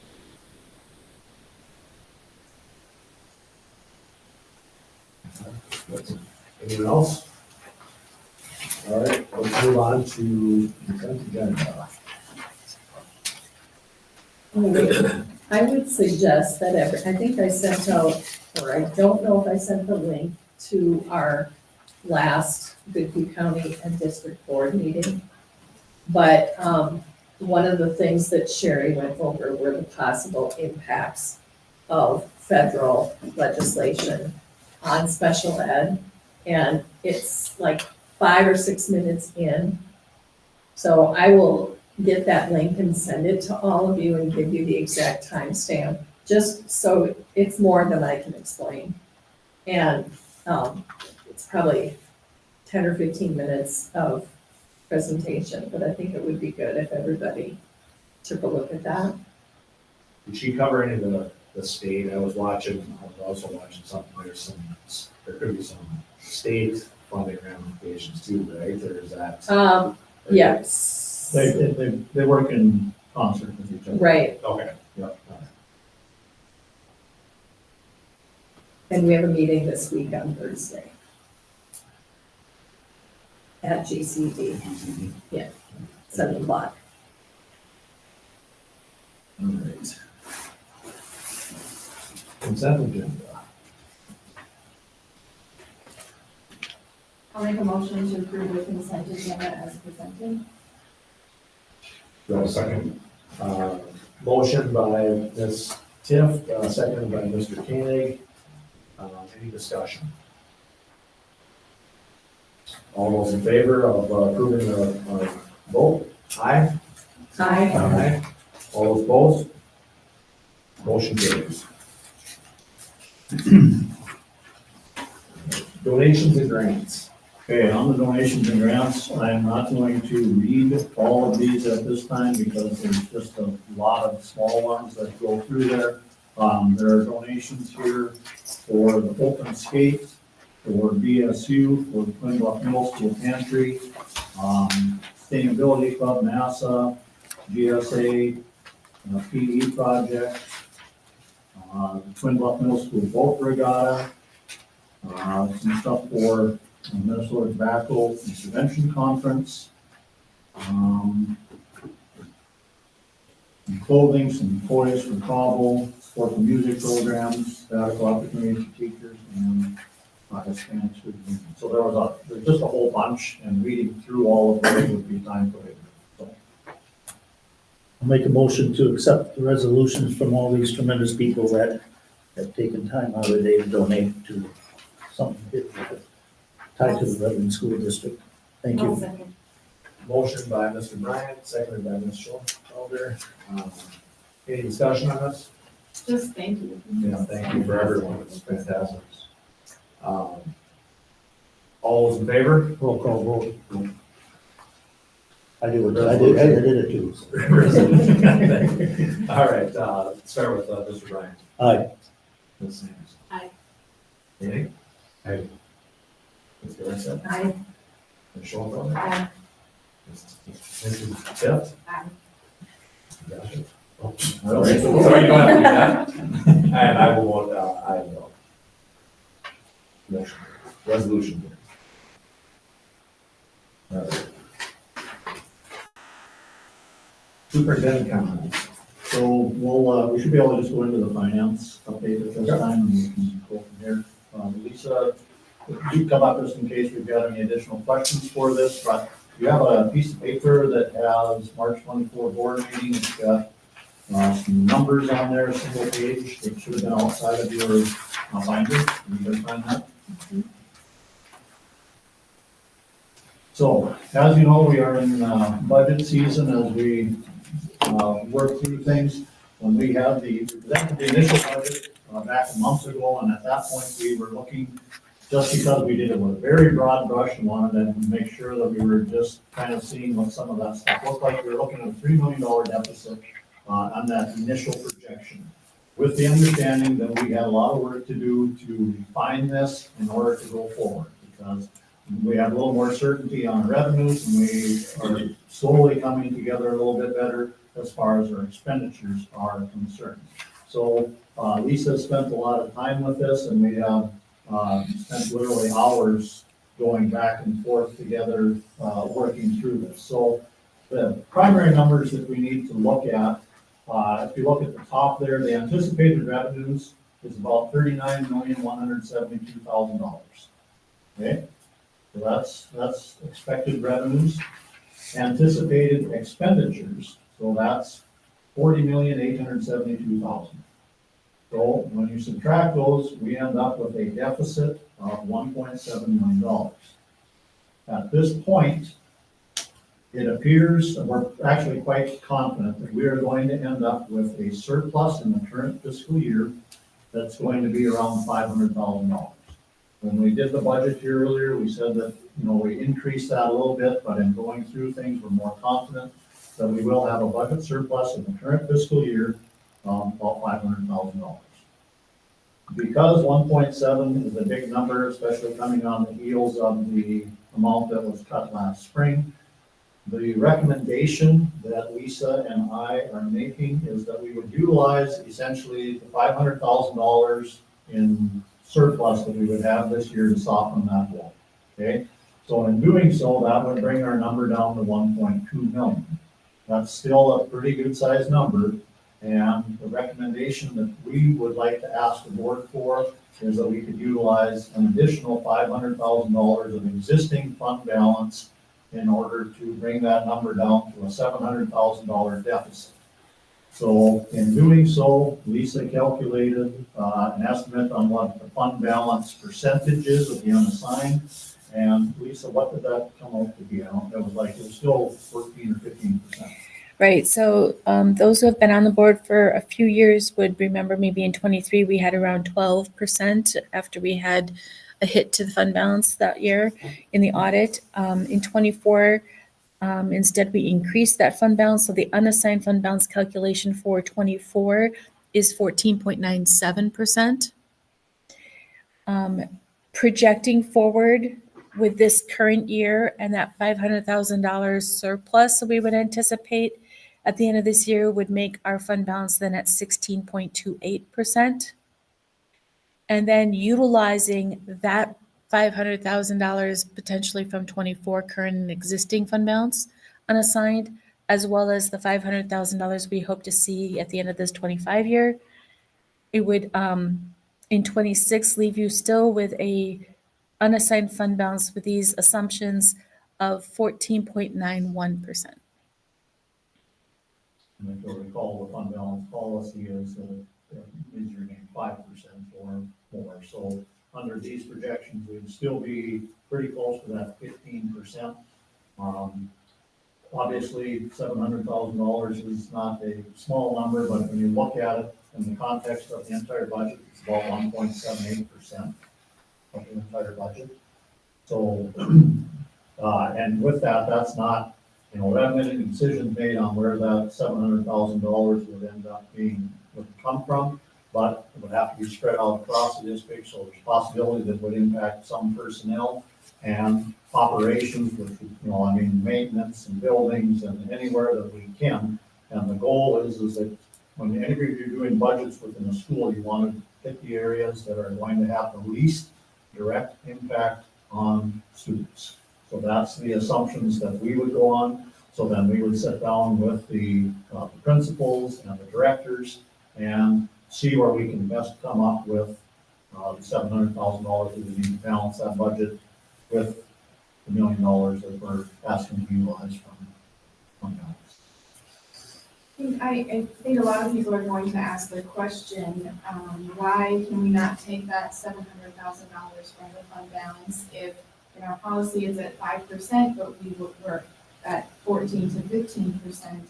Anyone else? All right, let's move on to consent agenda. I would suggest that I think I sent out, or I don't know if I sent the link to our last Goodhue County and District Board meeting. But one of the things that Sherry went over were the possible impacts of federal legislation on special ed. And it's like 5 or 6 minutes in. So I will get that link and send it to all of you and give you the exact timestamp, just so it's more than I can explain. And it's probably 10 or 15 minutes of presentation, but I think it would be good if everybody took a look at that. Did she cover any of the state? I was also watching something, there could be some state funding ramifications too, right? Or is that? Yes. They work in concert with each other. Right, Okay, yep. and we have a meeting this week on Thursday at GCD, 7 o'clock. All right. Consent agenda. I'll make a motion to approve the consent agenda as presented. Do I have a second? Motion by Ms. Tiff, seconded by Mr. Koenig. Any discussion? All those in favor of approving the vote? Aye? Aye. All those opposed? Motion carries. Donations and grants. Okay, on the donations and grants, I'm not going to read all of these at this time because there's just a lot of small ones that go through there. There are donations here for the Fulton Skate, for BSU, for the Twin Bluff Middle School Pantry, Sustainability Club, NASA, GSA, PE project, Twin Bluff Middle School Boat Regatta, some stuff for Minnesota Tobacco Intervention Conference, some clothing, some toys for Cobble, support the music programs, sabbatical opportunities for teachers, and Hispanic students. So there's just a whole bunch, and reading through all of those would be time prohibitive. So, I'll make a motion to accept the resolutions from all these tremendous people that have taken time out of their day to donate to something tied to the Redmond School District. Thank I'll you. second. Motion by Mr. Bryant, seconded by Ms. Schulter. Any discussion on this? Just thank you. Yeah, thank you for everyone. It's fantastic. All those in favor? Roll call vote. I did it too. All right, start with Mr. Bryant. Aye. Ms. Sanders. Aye. Koenig? Aye. Ms. Garrison? Aye. Ms. Schulter? Aye. Mrs. Tiff? Aye. Gotcha. All right, so you don't have to do that. And I will vote, aye as well. Motion, resolution. All right. Superintendent comments. So we should be able to just go into the finance update at this time, and we can go from here. Lisa, you come up just in case we've got any additional questions for this, but you have a piece of paper that has March 24 board meeting. It's got some numbers on there, a single page, that should have been outside of your binder. You guys find that? So, as you know, we are in budget season as we work through things. When we had presented the initial budget back a month ago, and at that point, we were looking, just because we did it with a very broad brush and wanted to make sure that we were just kind of seeing what some of that stuff looked like. We were looking at a $3 million deficit on that initial projection, with the understanding that we had a lot of work to do to refine this in order to go forward, because we have a little more certainty on revenues, and we are slowly coming together a little bit better as far as our expenditures are concerned. So Lisa spent a lot of time with this, and we have spent literally hours going back and forth together, working through this. So the primary numbers that we need to look at, if you look at the top there, the anticipated revenues is about $39,172,000. Okay, so that's expected revenues. Anticipated expenditures, so that's $40,872,000. So when you subtract those, we end up with a deficit of $1.7 million. At this point, it appears, and we're actually quite confident, that we are going to end up with a surplus in the current fiscal year that's going to be around $500,000. When we did the budget here earlier, we said that, we increased that a little bit, but in going through things, we're more confident that we will have a budget surplus in the current fiscal year of about $500,000. Because 1.7 is a big number, especially coming on the heels of the amount that was cut last spring, the recommendation that Lisa and I are making is that we would utilize essentially the $500,000 in surplus that we would have this year to soften that blow. Okay, so in doing so, that would bring our number down to 1.2 million. That's still a pretty good sized number, and the recommendation that we would like to ask the board for is that we could utilize an additional $500,000 of existing fund balance in order to bring that number down to a $700,000 deficit. So in doing so, Lisa calculated an estimate on what the fund balance percentage is of the unassigned. And Lisa, what did that come out to be? I don't know, it was still 14 or 15%. Right, so those who have been on the board for a few years would remember maybe in '23, we had around 12% after we had a hit to the fund balance that year in the audit. In '24, instead, we increased that fund balance, so the unassigned fund balance calculation for '24 is 14.97%. Projecting forward with this current year and that $500,000 surplus, so we would anticipate at the end of this year would make our fund balance then at 16.28%. And then utilizing that $500,000 potentially from '24 current and existing fund balance unassigned, as well as the $500,000 we hope to see at the end of this '25 year, it would in '26 leave you still with a unassigned fund balance with these assumptions of 14.91%. And if you'll recall, the fund balance policy is your name 5% or more. So under these projections, we'd still be pretty close to that 15%. Obviously, $700,000 is not a small number, but when you look at it in the context of the entire budget, it's about 1.78% of the entire budget. So, and with that, that's not, we haven't made any decisions made on where that $700,000 would end up would come from, but it would have to be spread out across the district, so there's a possibility that would impact some personnel and operations, which, maintenance and buildings and anywhere that we can. And the goal is that whenever you're doing budgets within a school, you want to pick the areas that are going to have the least direct impact on students. So that's the assumptions that we would go on. So then we would sit down with the principals and the directors and see where we can best come up with the $700,000 that we need to balance that budget with the $1 million that we're asking to utilize from balance. I think a lot of people are going to ask the question, why can we not take that $700,000 from the fund balance if our policy is at 5%, but we were at 14 to 15%?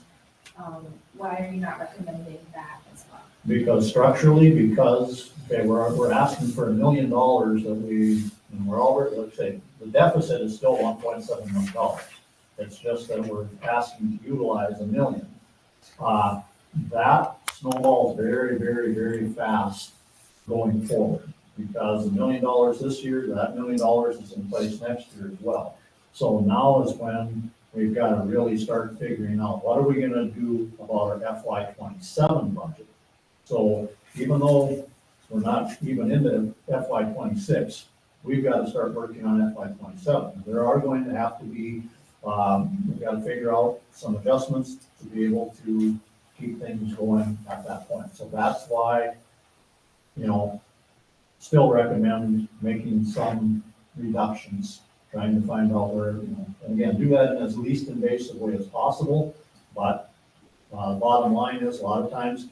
Why are you not recommending that as well? Because structurally, we're asking for $1 million that we're already, let's say, the deficit is still $1.7 million. It's just that we're asking to utilize $1 million. That snowballs very, very, very fast going forward, because $1 million this year, that $1 million is in place next year as well. So now is when we've got to really start figuring out what are we going to do about our FY27 budget. So even though we're not even into FY26, we've got to start working on FY27. There are going to have to be, we've got to figure out some adjustments to be able to keep things going at that point. So that's why, still recommend making some reductions, trying to find out where, and again, do that in as least invasive way as possible. But bottom line is, a lot of times,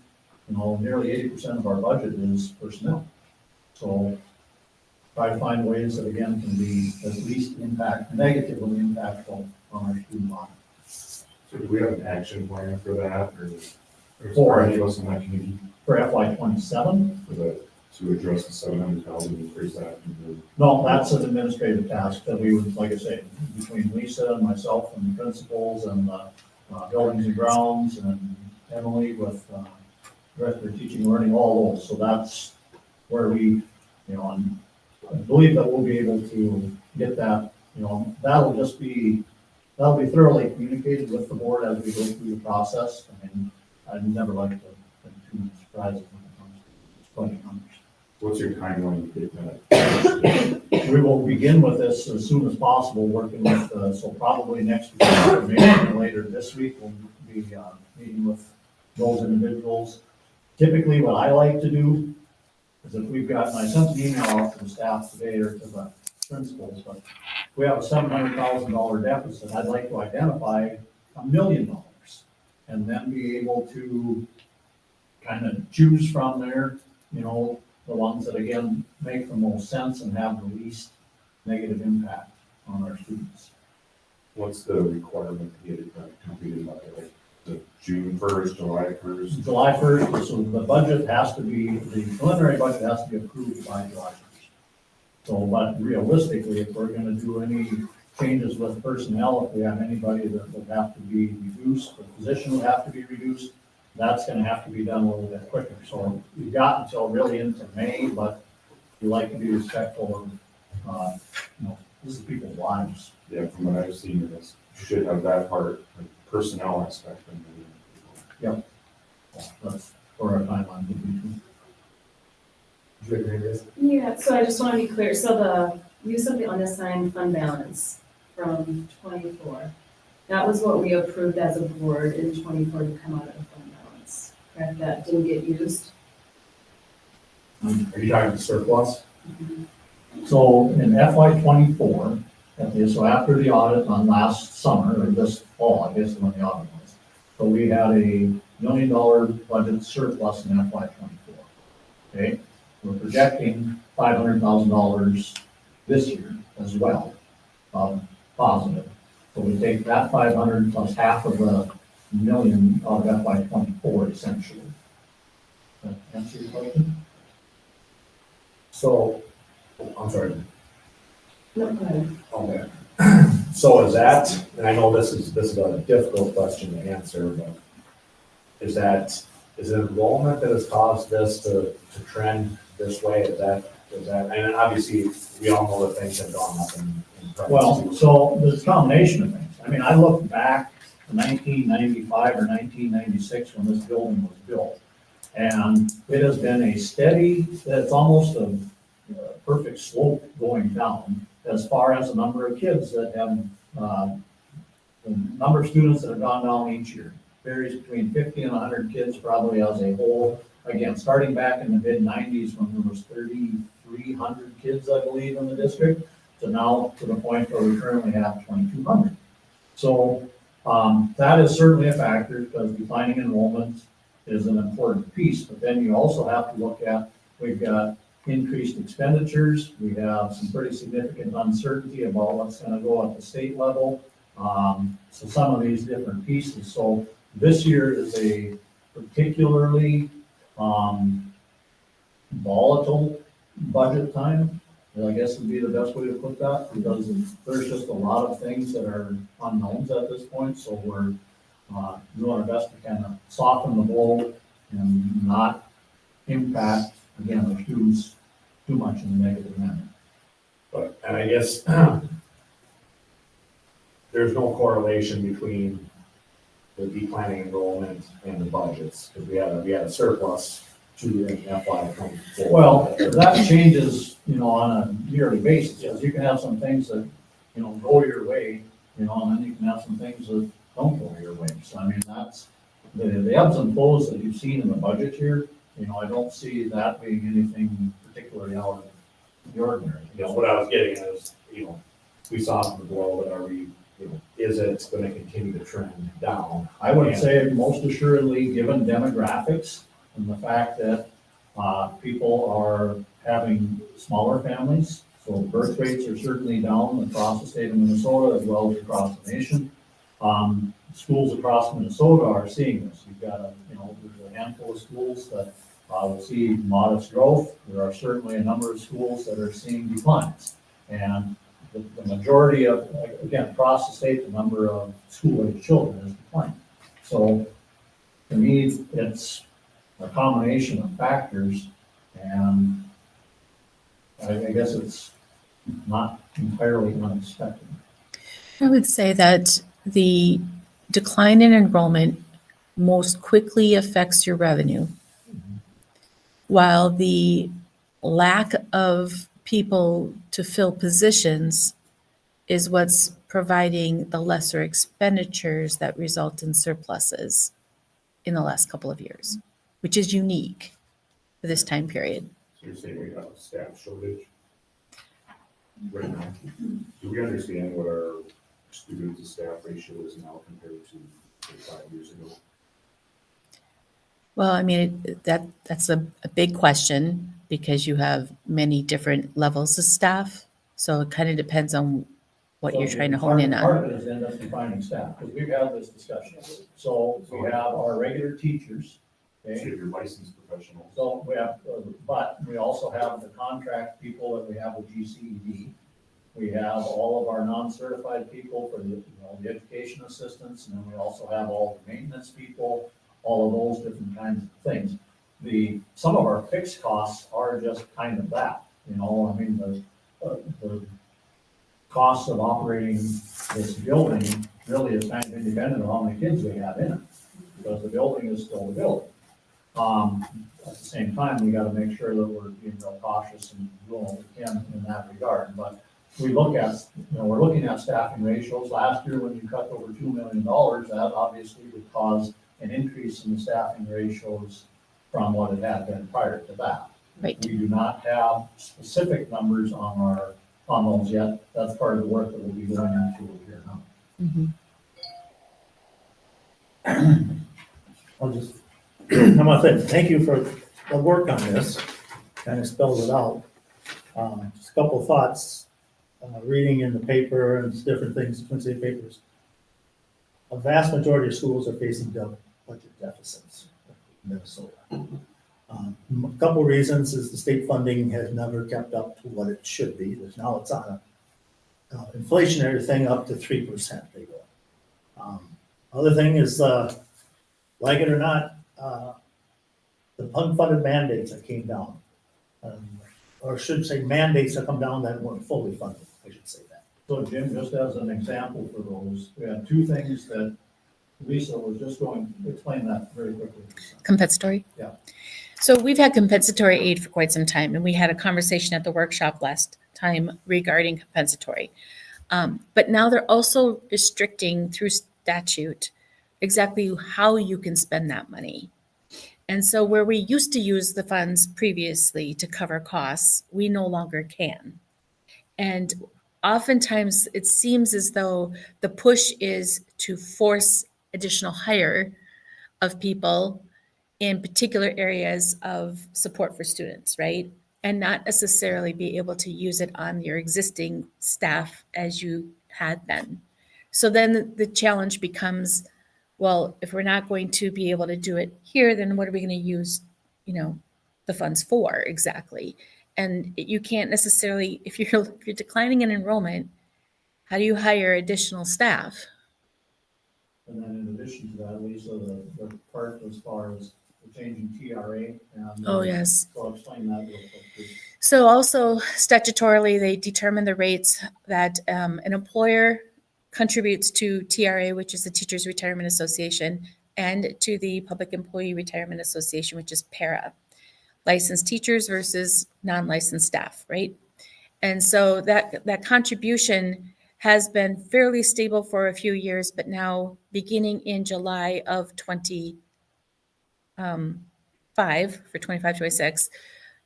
nearly 80% of our budget is personnel. So try to find ways that, again, can be as least negatively impactful on our student body. So do we have an action plan for that, or any of us in that community For FY27? To address the 700,000, increase that? No, that's an administrative task that we would, like I say, between Lisa and myself and the principals and buildings and grounds and Emily with director of teaching and learning, all those. So that's where we, and I believe that we'll be able to get that, that'll be thoroughly communicated with the board as we go through the process. I mean, I'd never like to be too surprised when it comes to budget numbers. What's your timeline to get that? We will begin with this as soon as possible, working with, so probably next week, or maybe later this week, we'll be meeting with those individuals. Typically, what I like to do is if we've got, and I sent an email out to the staff today or to the principals, but if we have a $700,000 deficit, I'd like to identify $1 million and then be able to kind of choose from there, you know, the ones that again make the most sense and have the least negative impact on our students. What's the requirement to get it done, completed by, like, the June 1st, July 1st? July 1st, so the budget has to be, the preliminary budget has to be approved by July 1st. So, but realistically, if we're gonna do any changes with personnel, if we have anybody that would have to be reduced, the position would have to be reduced, that's gonna have to be done a little bit quicker. So we've got until really into May, but we like to be respectful of, you know, this is people's lives. Yeah, from what I've seen, it's, you should have that part, like, personnel aspect. And then, That's for our timeline. to be true. Do you agree with this? Yeah, so I just want to be clear, so the use of the unassigned fund balance from 24, that was what we approved as a board in 24 to come out of the fund balance, correct? That didn't get used? Are you talking surplus? So in FY 24, so after the audit on last summer, or this fall, I guess when the audit was, so we had a $1 million budget surplus in FY 24. Okay, we're projecting $500,000 this year as well, positive. So we take that 500 plus half of the million out of FY 24 essentially. That answer your question? So, I'm sorry. No, go ahead. Okay. So is that, and I know this is a difficult question to answer, but is it enrollment that has caused this to trend this way? Is that, and obviously, we all know that things have gone up in price. Well, so there's a combination of things. I mean, I look back to 1995 or 1996 when this building was built. And it has been a steady, it's almost a perfect slope going down as far as the number of kids that have, the number of students that have gone down each year. Varies between 50 and 100 kids probably as a whole. Again, starting back in the mid-90s when there was 3,300 kids, I believe, in the district, to now to the point where we currently have 2,200. So that is certainly a factor because declining enrollment is an important piece. But then you also have to look at, we've got increased expenditures. We have some pretty significant uncertainty about what's going to go at the state level. So some of these different pieces. So this year is a particularly volatile budget time. I guess would be the best way to put that because there's just a lot of things that are unknowns at this point. So we're doing our best to kind of soften the blow and not impact, again, the students too much in a negative manner. But, and I guess there's no correlation between the declining enrollment and the budgets, because we had a surplus in FY 24. Well, that changes, you know, on a yearly basis, because you can have some things that, you know, go your way, you know, and then you can have some things that don't go your way. So I mean, that's the ebbs and flows that you've seen in the budget here. You know, I don't see that being anything particularly out of the ordinary. You know, what I was getting at is, you know, we softened the blow, but are we, you know, is it going to continue to trend down? I would say most assuredly, given demographics and the fact that people are having smaller families, so birth rates are certainly down across the state of Minnesota as well as across the nation. Schools across Minnesota are seeing this. You've got there's a handful of schools that will see modest growth. There are certainly a number of schools that are seeing declines. And the majority of, again, across the state, the number of school-age children is declining. So to me, it's a combination of factors, and I guess it's not entirely unexpected. I would say that the decline in enrollment most quickly affects your revenue, while the lack of people to fill positions is what's providing the lesser expenditures that result in surpluses in the last couple of years, which is unique for this time period. So you're saying we have a staff shortage? right now. Do we understand what our student to staff ratio is now compared to say, 5 years ago? Well, I mean, that's a big question because you have many different levels of staff. So it kind of depends on what you're trying to hone in Part on. of it is end up defining staff, because we've had this discussion. So we have our regular teachers, So okay? you have your licensed professionals. So we have, but we also have the contract people that we have with GCED. We have all of our non-certified people for the education assistants, and then we also have all the maintenance people, all of those different kinds of things. Some of our fixed costs are just kind of that, I mean, the cost of operating this building really is kind of independent of how many kids we have in it, because the building is still the building. At the same time, we gotta make sure that we're being real cautious and doing what we can in that regard, but we look at, we're looking at staffing ratios. Last year, when you cut over $2 million, that obviously would cause an increase in the staffing ratios from what it had been prior to that. Right. We do not have specific numbers on those yet. That's part of the work that we'll be going into here now. Mhm. I'll just, I want to thank you for the work on this, kind of spells it out. Just a couple of thoughts, reading in the paper and different things, Twin City papers. A vast majority of schools are facing budget deficits in Minnesota. A couple reasons is the state funding has never kept up to what it should be. Now it's on a inflationary thing up to 3% they go. Other thing is, like it or not, the unfunded mandates that came down, or should say mandates that come down that weren't fully funded, I should say that. So Jim, just as an example for those, we have two things that Lisa was just going to explain that very quickly. Compensatory? Yeah. So we've had compensatory aid for quite some time, and we had a conversation at the workshop last time regarding compensatory. But now they're also restricting through statute exactly how you can spend that money. And so where we used to use the funds previously to cover costs, we no longer can. And oftentimes it seems as though the push is to force additional hire of people in particular areas of support for students, right? And not necessarily be able to use it on your existing staff as you had been. So then the challenge becomes, well, if we're not going to be able to do it here, then what are we going to use, the funds for exactly? And you can't necessarily, if you're declining in enrollment, how do you hire additional staff? And then in addition to that, Lisa, the part as far as the changing TRA. And, Oh, yes. So I'll explain that real quick, please. So also statutorily, they determine the rates that an employer contributes to TRA, which is the Teachers Retirement Association, and to the Public Employee Retirement Association, which is PARA. Licensed teachers versus non-licensed staff, right? And so that contribution has been fairly stable for a few years, but now beginning in July of 25 for 25-26,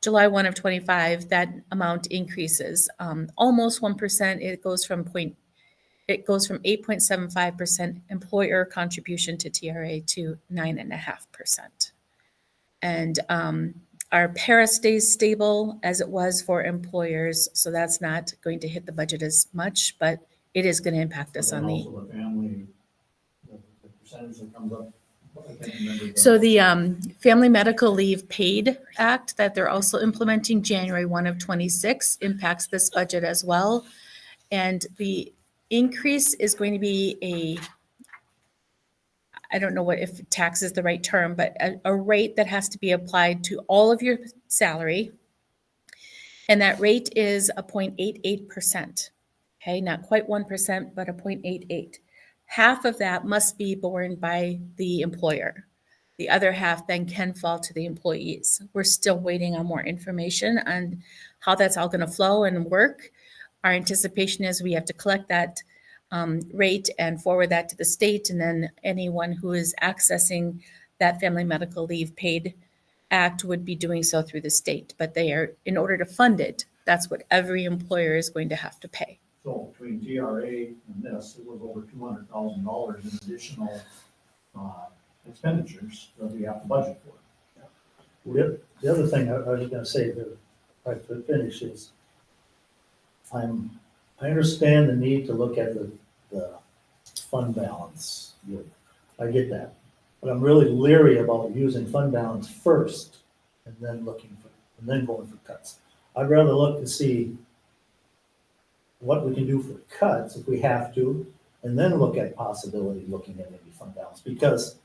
July 1 of 25, that amount increases almost 1%. It goes from 8.75% employer contribution to TRA to 9.5%. And our para stays stable as it was for employers, so that's not going to hit the budget as much, but it is going to impact us on the. Also the family, the percentage that comes up. I can't remember So the Family Medical Leave Paid Act that they're also implementing January 1 of 26 impacts this budget as well. And the increase is going to be I don't know if tax is the right term, but a rate that has to be applied to all of your salary. And that rate is a 0.88%. Okay, not quite 1%, but a 0.88. Half of that must be borne by the employer. The other half then can fall to the employees. We're still waiting on more information on how that's all going to flow and work. Our anticipation is we have to collect that rate and forward that to the state, and then anyone who is accessing that Family Medical Leave Paid Act would be doing so through the state. But they are, in order to fund it, That's what every employer is going to have to pay. So between TRA and this, it was over $200,000 in additional expenditures that we have to budget for. The other thing I was gonna say, that I finish is, I understand the need to look at the fund balance. I get that. But I'm really leery about using fund balance first and then going for cuts. I'd rather look to see what we can do for cuts if we have to, and then look at possibility, looking at maybe fund balance. Because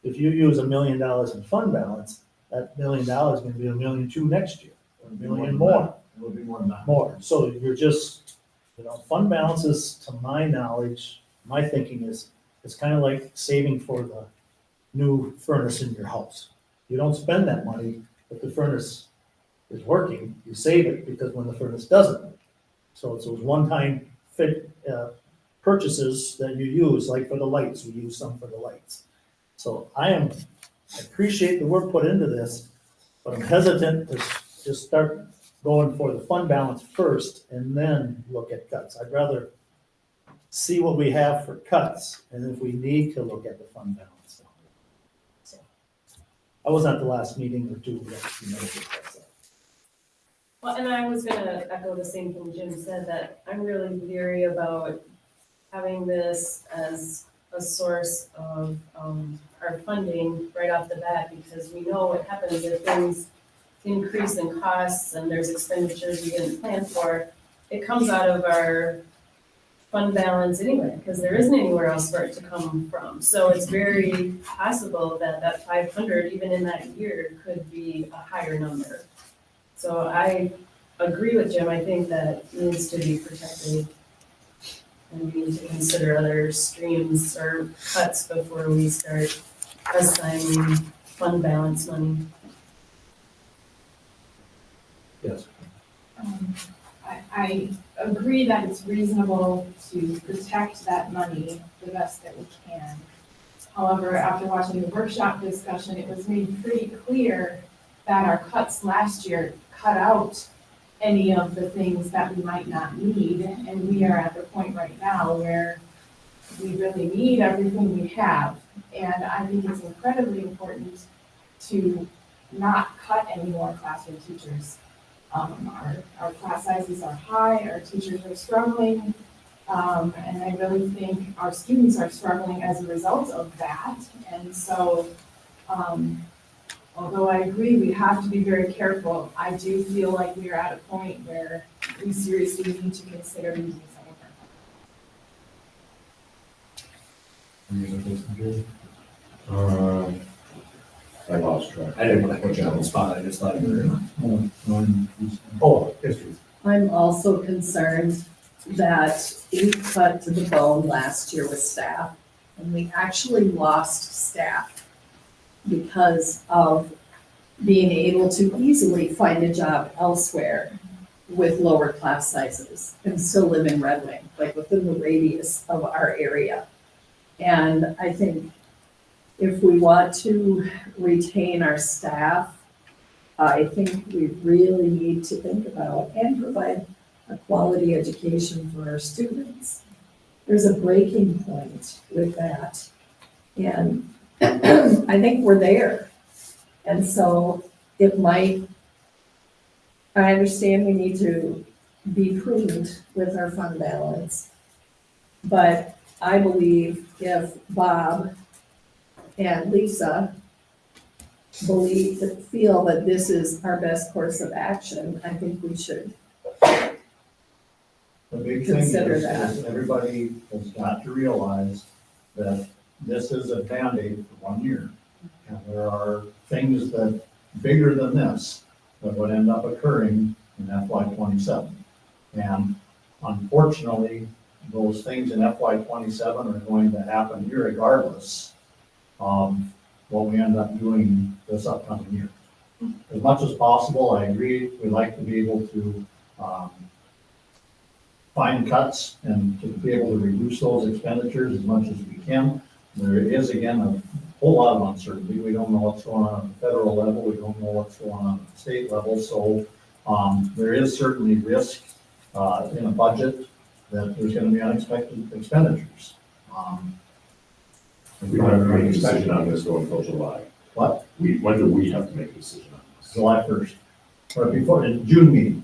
if you use $1 million in fund balance, that $1 million is gonna be $1.2 million next year, or $1 million more. It will be more than that. More, so you're just, fund balances, to my knowledge, my thinking is, it's kind of like saving for the new furnace in your house. You don't spend that money if the furnace is working, you save it, because when the furnace doesn't work. So it's those one-time purchases that you use, like for the lights, we use some for the lights. So I appreciate the work put into this, but I'm hesitant to just start going for the fund balance first and then look at cuts. I'd rather see what we have for cuts, and if we need to look at the fund balance. So, I was at the last meeting or two. Well, and I was gonna echo the same thing Jim said, that I'm really leery about having this as a source of our funding right off the bat, because we know what happens if things increase in costs and there's expenditures we didn't plan for. It comes out of our fund balance anyway, because there isn't anywhere else for it to come from. So it's very possible that that 500, even in that year, could be a higher number. So I agree with Jim. I think that needs to be protected. And we need to consider other streams or cuts before we start assigning fund balance money. Yes. I agree that it's reasonable to protect that money the best that we can. However, after watching the workshop discussion, it was made pretty clear that our cuts last year cut out any of the things that we might not need. And we are at the point right now where we really need everything we have. And I think it's incredibly important to not cut any more classroom teachers. Our class sizes are high, our teachers are struggling, and I really think our students are struggling as a result of that. And so, although I agree we have to be very careful, I do feel like we are at a point where we seriously need to consider using some of our funds. I lost track. I didn't want to put you on the spot, I just thought you were. History. I'm also concerned that we cut to the bone last year with staff, and we actually lost staff because of being able to easily find a job elsewhere with lower class sizes and still live in Red Wing, like within the radius of our area. And I think if we want to retain our staff, I think we really need to think about and provide a quality education for our students. There's a breaking point with that. And I think we're there. And so it might, I understand we need to be prudent with our fund balance. But I believe if Bob and Lisa feel that this is our best course of action, I think we should The big thing consider is that. everybody has got to realize that this is a Band-Aid for 1 year. And there are things that, bigger than this, that would end up occurring in FY '27. And unfortunately, those things in FY '27 are going to happen irregardless of what we end up doing this upcoming year. As much as possible, I agree, we like to be able to find cuts and to be able to reduce those expenditures as much as we can. There is, again, a whole lot of uncertainty. We don't know what's going on at the federal level. We don't know what's going on at the state level. So There is certainly risk, in a budget that there's gonna be unexpected expenditures. We don't have to make a decision on this going until July. What? When do we have to make a decision on this? July 1st, or before, the June meeting.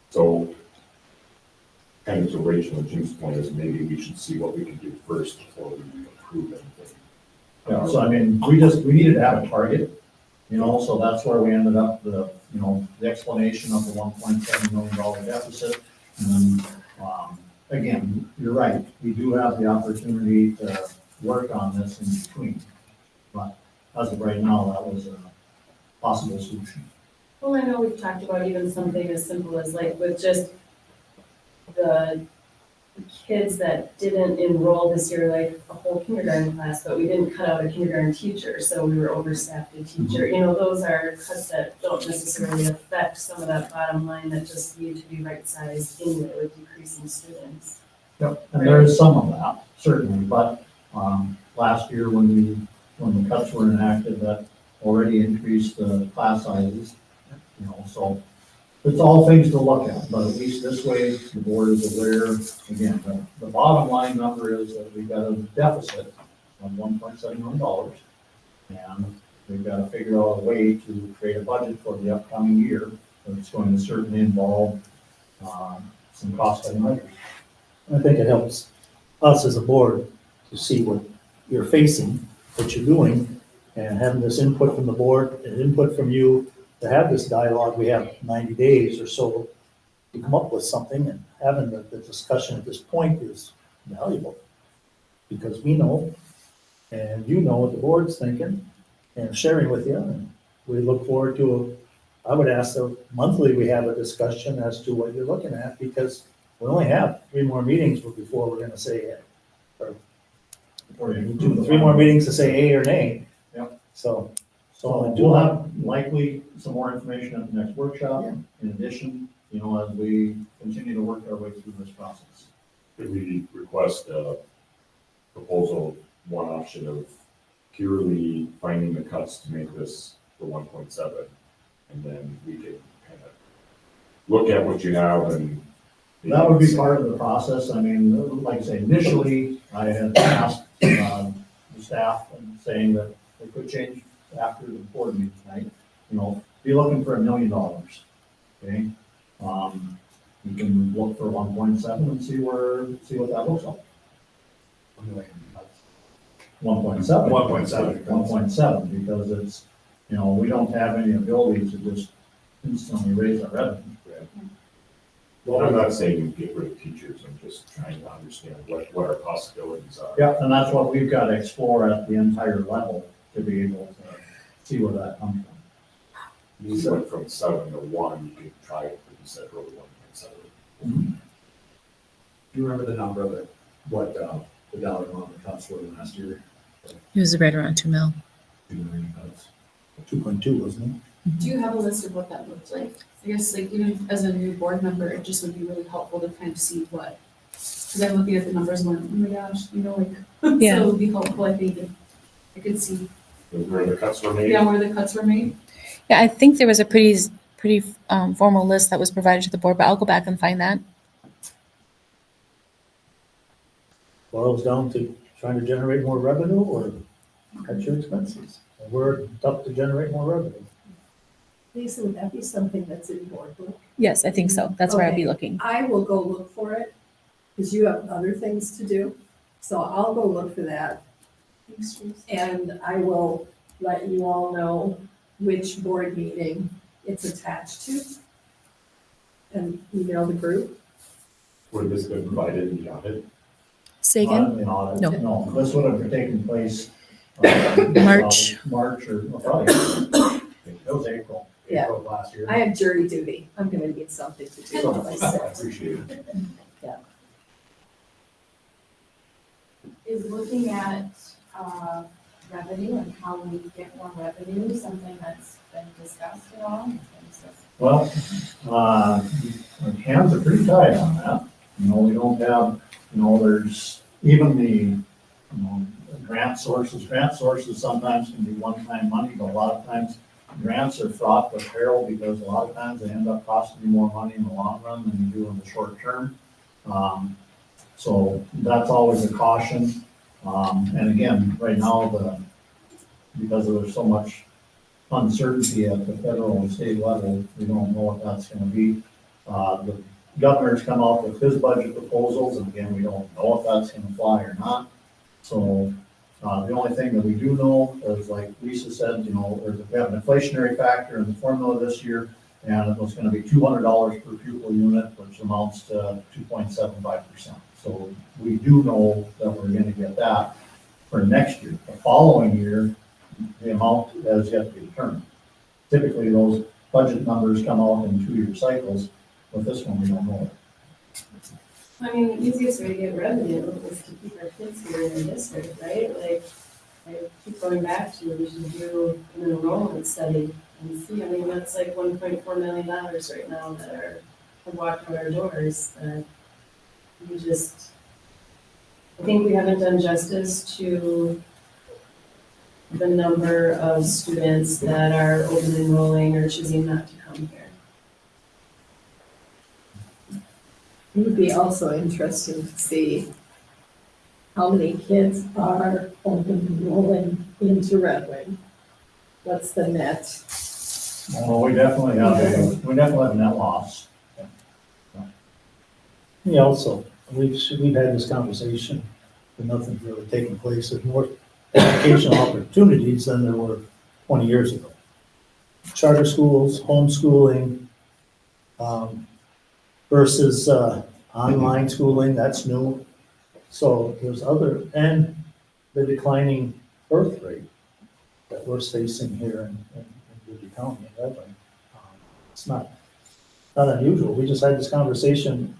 So, kind of to Rachel and Jim's point is maybe we should see what we can do first before we approve anything. Yeah, so I mean, we needed to have a target, you know, so that's where we ended up, the explanation of the $1.7 million deficit. And, again, you're right, we do have the opportunity to work on this in between. But as of right now, that was a possible solution. Well, I know we've talked about even something as simple as like with just the kids that didn't enroll this year, like a whole kindergarten class, but we didn't cut out a kindergarten teacher, so we were overstaffed a teacher. You know, those are cuts that don't necessarily affect some of that bottom line that just need to be right-sized anyway with decreasing students. Yep, and there is some of that, certainly, but, last year when the cuts were enacted, that already increased the class sizes, you know, so it's all things to look at, but at least this way, the board is aware, again, the bottom line number is that we've got a deficit of $1.7 million. And we've got to figure out a way to create a budget for the upcoming year, that's going to certainly involve, some cost-cutting measures. I think it helps us as a board to see what you're facing, what you're doing, and having this input from the board and input from you to have this dialogue. We have 90 days or so to come up with something, and having the discussion at this point is valuable because we know, and you know what the board's thinking, and sharing with you. And we look forward to, I would ask that monthly we have a discussion as to what you're looking at, because we only have 3 more meetings before we're gonna say it. Or 3 more meetings to say A or nay. Yep. So We'll have likely some more information at the next workshop. In addition, you know, as we continue to work our way through this process. Could we request a proposal, one option of purely finding the cuts to make this the 1.7? And then we could kind of look at what you have and. That would be part of the process. I mean, like I say, initially, I had asked the staff and saying that they could change after the board meeting tonight. You know, be looking for $1 million, okay? You can look for 1.7 and see what that looks like. 1.7. 1.7, because it's, you know, we don't have any ability to just instantly raise our revenue. Well, I'm not saying you get rid of teachers, I'm just trying to understand what our possibilities are. Yeah, and that's what we've got to explore at the entire level to be able to see where that comes from. You went from 7 to 1, you could try it, but you said really 1.7. Do you remember the number of it, what, the dollar amount of cuts were last year? It was right around 2 mil. 2 million cuts. 2.2, wasn't Do you have a list of what that looked like? I guess like even as a new board member, it just would be really helpful to kind of see what, because I'm looking at the numbers and going, oh my gosh, you know, like, Yeah. so it would be helpful, I think, if I could see, Where the cuts were made? yeah, where the cuts were made. Yeah, I think there was a pretty formal list that was provided to the board, but I'll go back and find that. Boils down to trying to generate more revenue or cut your expenses. And we're tough to generate more revenue. Lisa, would that be something that's in board book? Yes, I think so. That's where I'd be Okay. looking. I will go look for it, because you have other things to do. So I'll go look for that, Thanks, Teresa. and I will let you all know which board meeting it's attached to. And email the group. Would this been provided in the audit? Say again? No. No. No, this would have taken place. March. March or probably, it was April. Yeah. April of last year. I have jury duty. I'm gonna need something to do with I myself. appreciate it. Is looking at, revenue and how we get more revenue, something that's been discussed at all? in terms of- Well, our hands are pretty tight on that. You know, we don't have, you know, there's even the, you know, grant sources. Grant sources sometimes can be one-time money, but a lot of times grants are fraught with peril because a lot of times they end up costing you more money in the long run than you do in the short term. So that's always a caution. And again, right now, because there's so much uncertainty at the federal and state level, we don't know what that's gonna be. The governor's come out with his budget proposals, and again, we don't know if that's gonna fly or not. So, the only thing that we do know is, like Lisa said, we have an inflationary factor in the formula this year, and it was gonna be $200 per pupil unit, which amounts to 2.75%. So we do know that we're gonna get that for next year. The following year, the amount has yet to be determined. Typically, those budget numbers come out in 2-year cycles. With this one, we don't know it. I mean, the easiest way to get revenue is to keep our kids here in the district, right? Like, I keep going back to, we should do an enrollment study and see, I mean, that's like $1.4 million right now that have walked through our doors, that we just, I think we haven't done justice to the number of students that are open enrolling or choosing not to come here. It would be also interesting to see how many kids are open enrolling into Red Wing. What's the net? Well, we definitely have a net loss. Yeah, also, we've had this conversation, but nothing's really taking place. There's more educational opportunities than there were 20 years ago. Charter schools, homeschooling, versus online schooling, that's new. So there's and the declining birth rate that we're facing here in Ridley County and Red Wing. It's not unusual. We just had this conversation,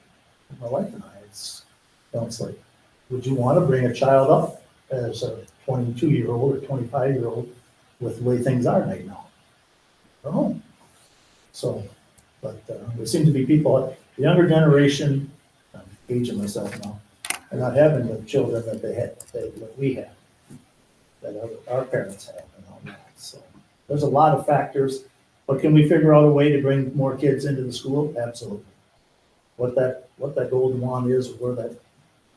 my wife and I. It's like, would you want to bring a child up as a 22-year-old or 25-year-old with the way things are right now? I don't know. So, but there seem to be people, the younger generation, I'm aging myself now, are not having the children that that we had, that our parents had and all that. So there's a lot of factors, but can we figure out a way to bring more kids into the school? Absolutely. What that golden wand is, or where that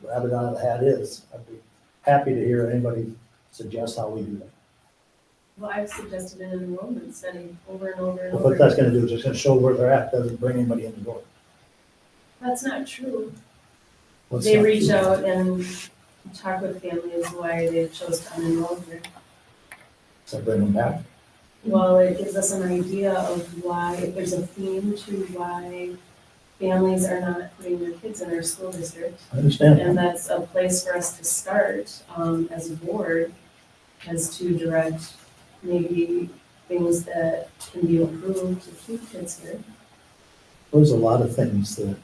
rabbit out of the hat is, I'd be happy to hear anybody suggest how we do that. Well, I've suggested an enrollment study over and over and But over. what that's gonna do is just gonna show where they're at, doesn't bring anybody in the door. That's not true. What's They not reach true? out and talk with families why they chose to unenroll here. So bring them back. Well, it gives us an idea of why, if there's a theme to why families are not putting their kids in our school district. I understand. And that's a place for us to start, as a board, as to direct maybe things that can be improved to keep kids here. There's a lot of things that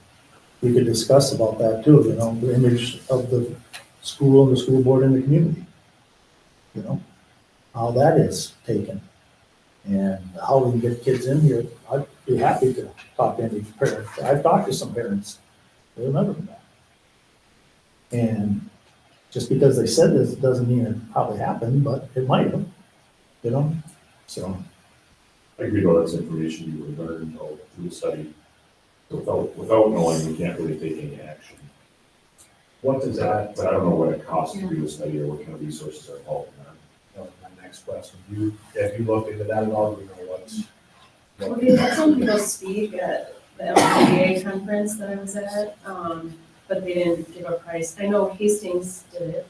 we could discuss about that too, the image of the school and the school board in the community. How that is taken and how we can get kids in here. I'd be happy to talk to any parent. I've talked to some parents. They'll never come back. And just because they said this doesn't mean it probably happened, but it might have, so. I agree, though, that's information you would learn through the study. Without knowing, we can't really take any action. What does that, But I don't know what it costs to do the study or what kind of resources are involved in that. my next question, have you looked into that at all? Do you know what's? Well, they had some people speak at the LPDA conference that I was at, but they didn't give a price. I know Hastings did it,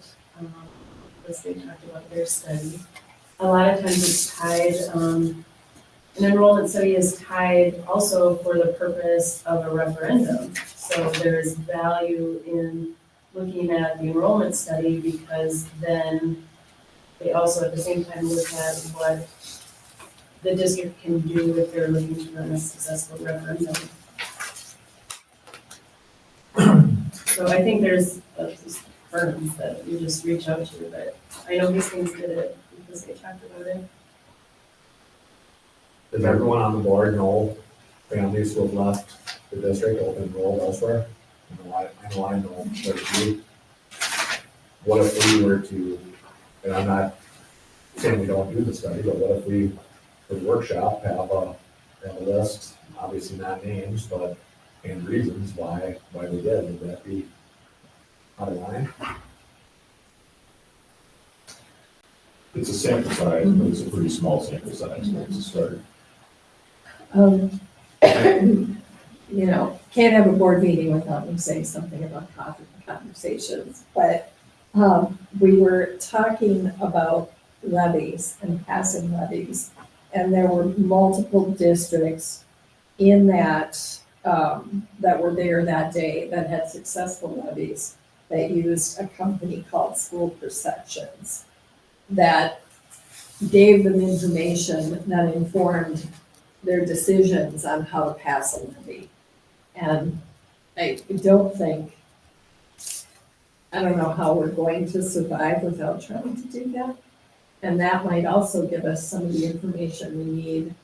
because they talked about their study. A lot of times it's tied, an enrollment study is tied also for the purpose of a referendum. So there's value in looking at the enrollment study because then they also at the same time look at what the district can do if they're looking to run a successful referendum. So I think there's firms that you just reach out to, but I know these things did it because they talked about it. Does everyone on the board know families who have left the district, open enrolled elsewhere? I know there's you. What if we were to, and I'm not saying we don't do the study, but what if we for the workshop, have a list, obviously not names, but, and reasons why they did. Would that be out of line? It's a sample size, but it's a pretty small sample size, to start. You know, can't have a board meeting without them saying something about conversations, but we were talking about levies and passing levies, and there were multiple districts in that that were there that day that had successful levies that used a company called School Perceptions that gave them information that informed their decisions on how to pass a levy. And I don't know how we're going to survive without trying to do that. And that might also give us some of the information we need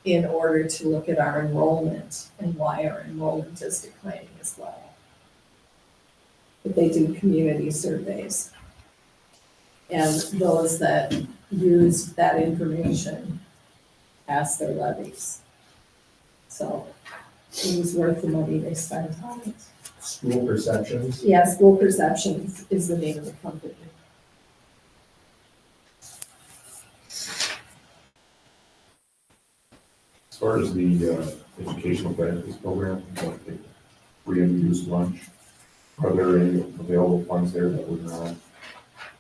in order to look at our enrollment and why our enrollment is declining as well. But they do community surveys. And those that use that information pass their levies. So it was worth the money they spent on it. School Perceptions. Yeah, School Perceptions is the name of the company. As far as the educational benefits program, like the free and reduced lunch, are there any available funds there that we're not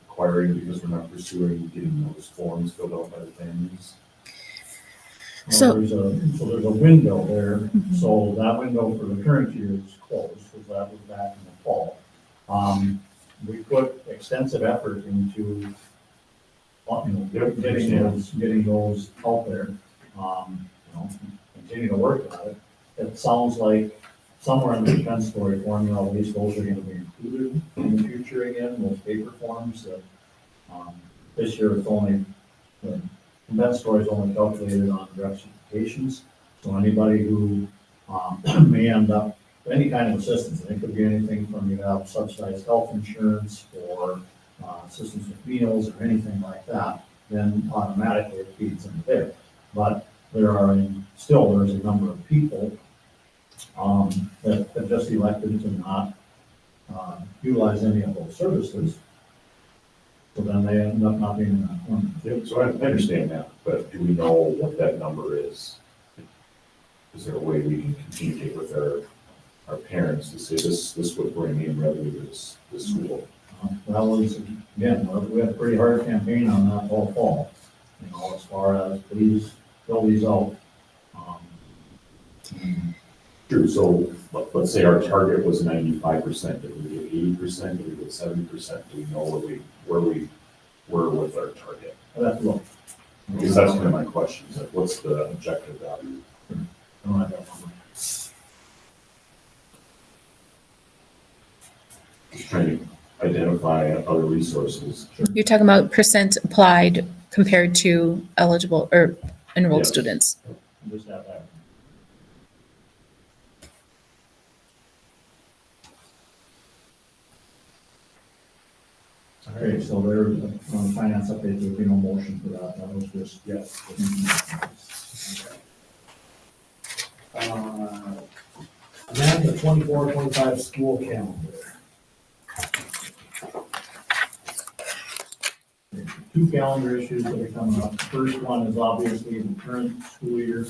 acquiring because we're not pursuing getting those forms filled out by the families? So- There's a window there, so that window for the current year is closed, because that was back in the fall. We put extensive effort into, getting those out there, continue to work on it. It sounds like somewhere in the compensatory formula, at least those are gonna be included in the future again, those paper forms that, this year it's only, the compensatory is only calculated on direct certifications. So anybody who, may end up, any kind of assistance, and it could be anything from you have subsidized health insurance or, assistance with meals or anything like that, then automatically it feeds into there. But there's a number of people that have just elected to not utilize any of those services. So then they end up not being in that one. Yeah, so I understand that, but do we know what that number is? Is there a way we can communicate with our parents to say this would bring in revenue to this school? That was, again, we had a pretty hard campaign on that all fall, as far as please fill these out. True, so let's say our target was 95%, did we get 80%, did we get 70%? Do we know where we were with our target? That's low. Because that's one of my questions, like what's the objective value? I don't have that number. Just trying to identify other resources. You're talking about percent applied compared to eligible or enrolled Yes. students. Just have that. Okay, so there, on the finance update, there'll be no motion for that, that was just, yes. Then the 24-25 school calendar. Two calendar issues that are coming up. First one is obviously the current school year.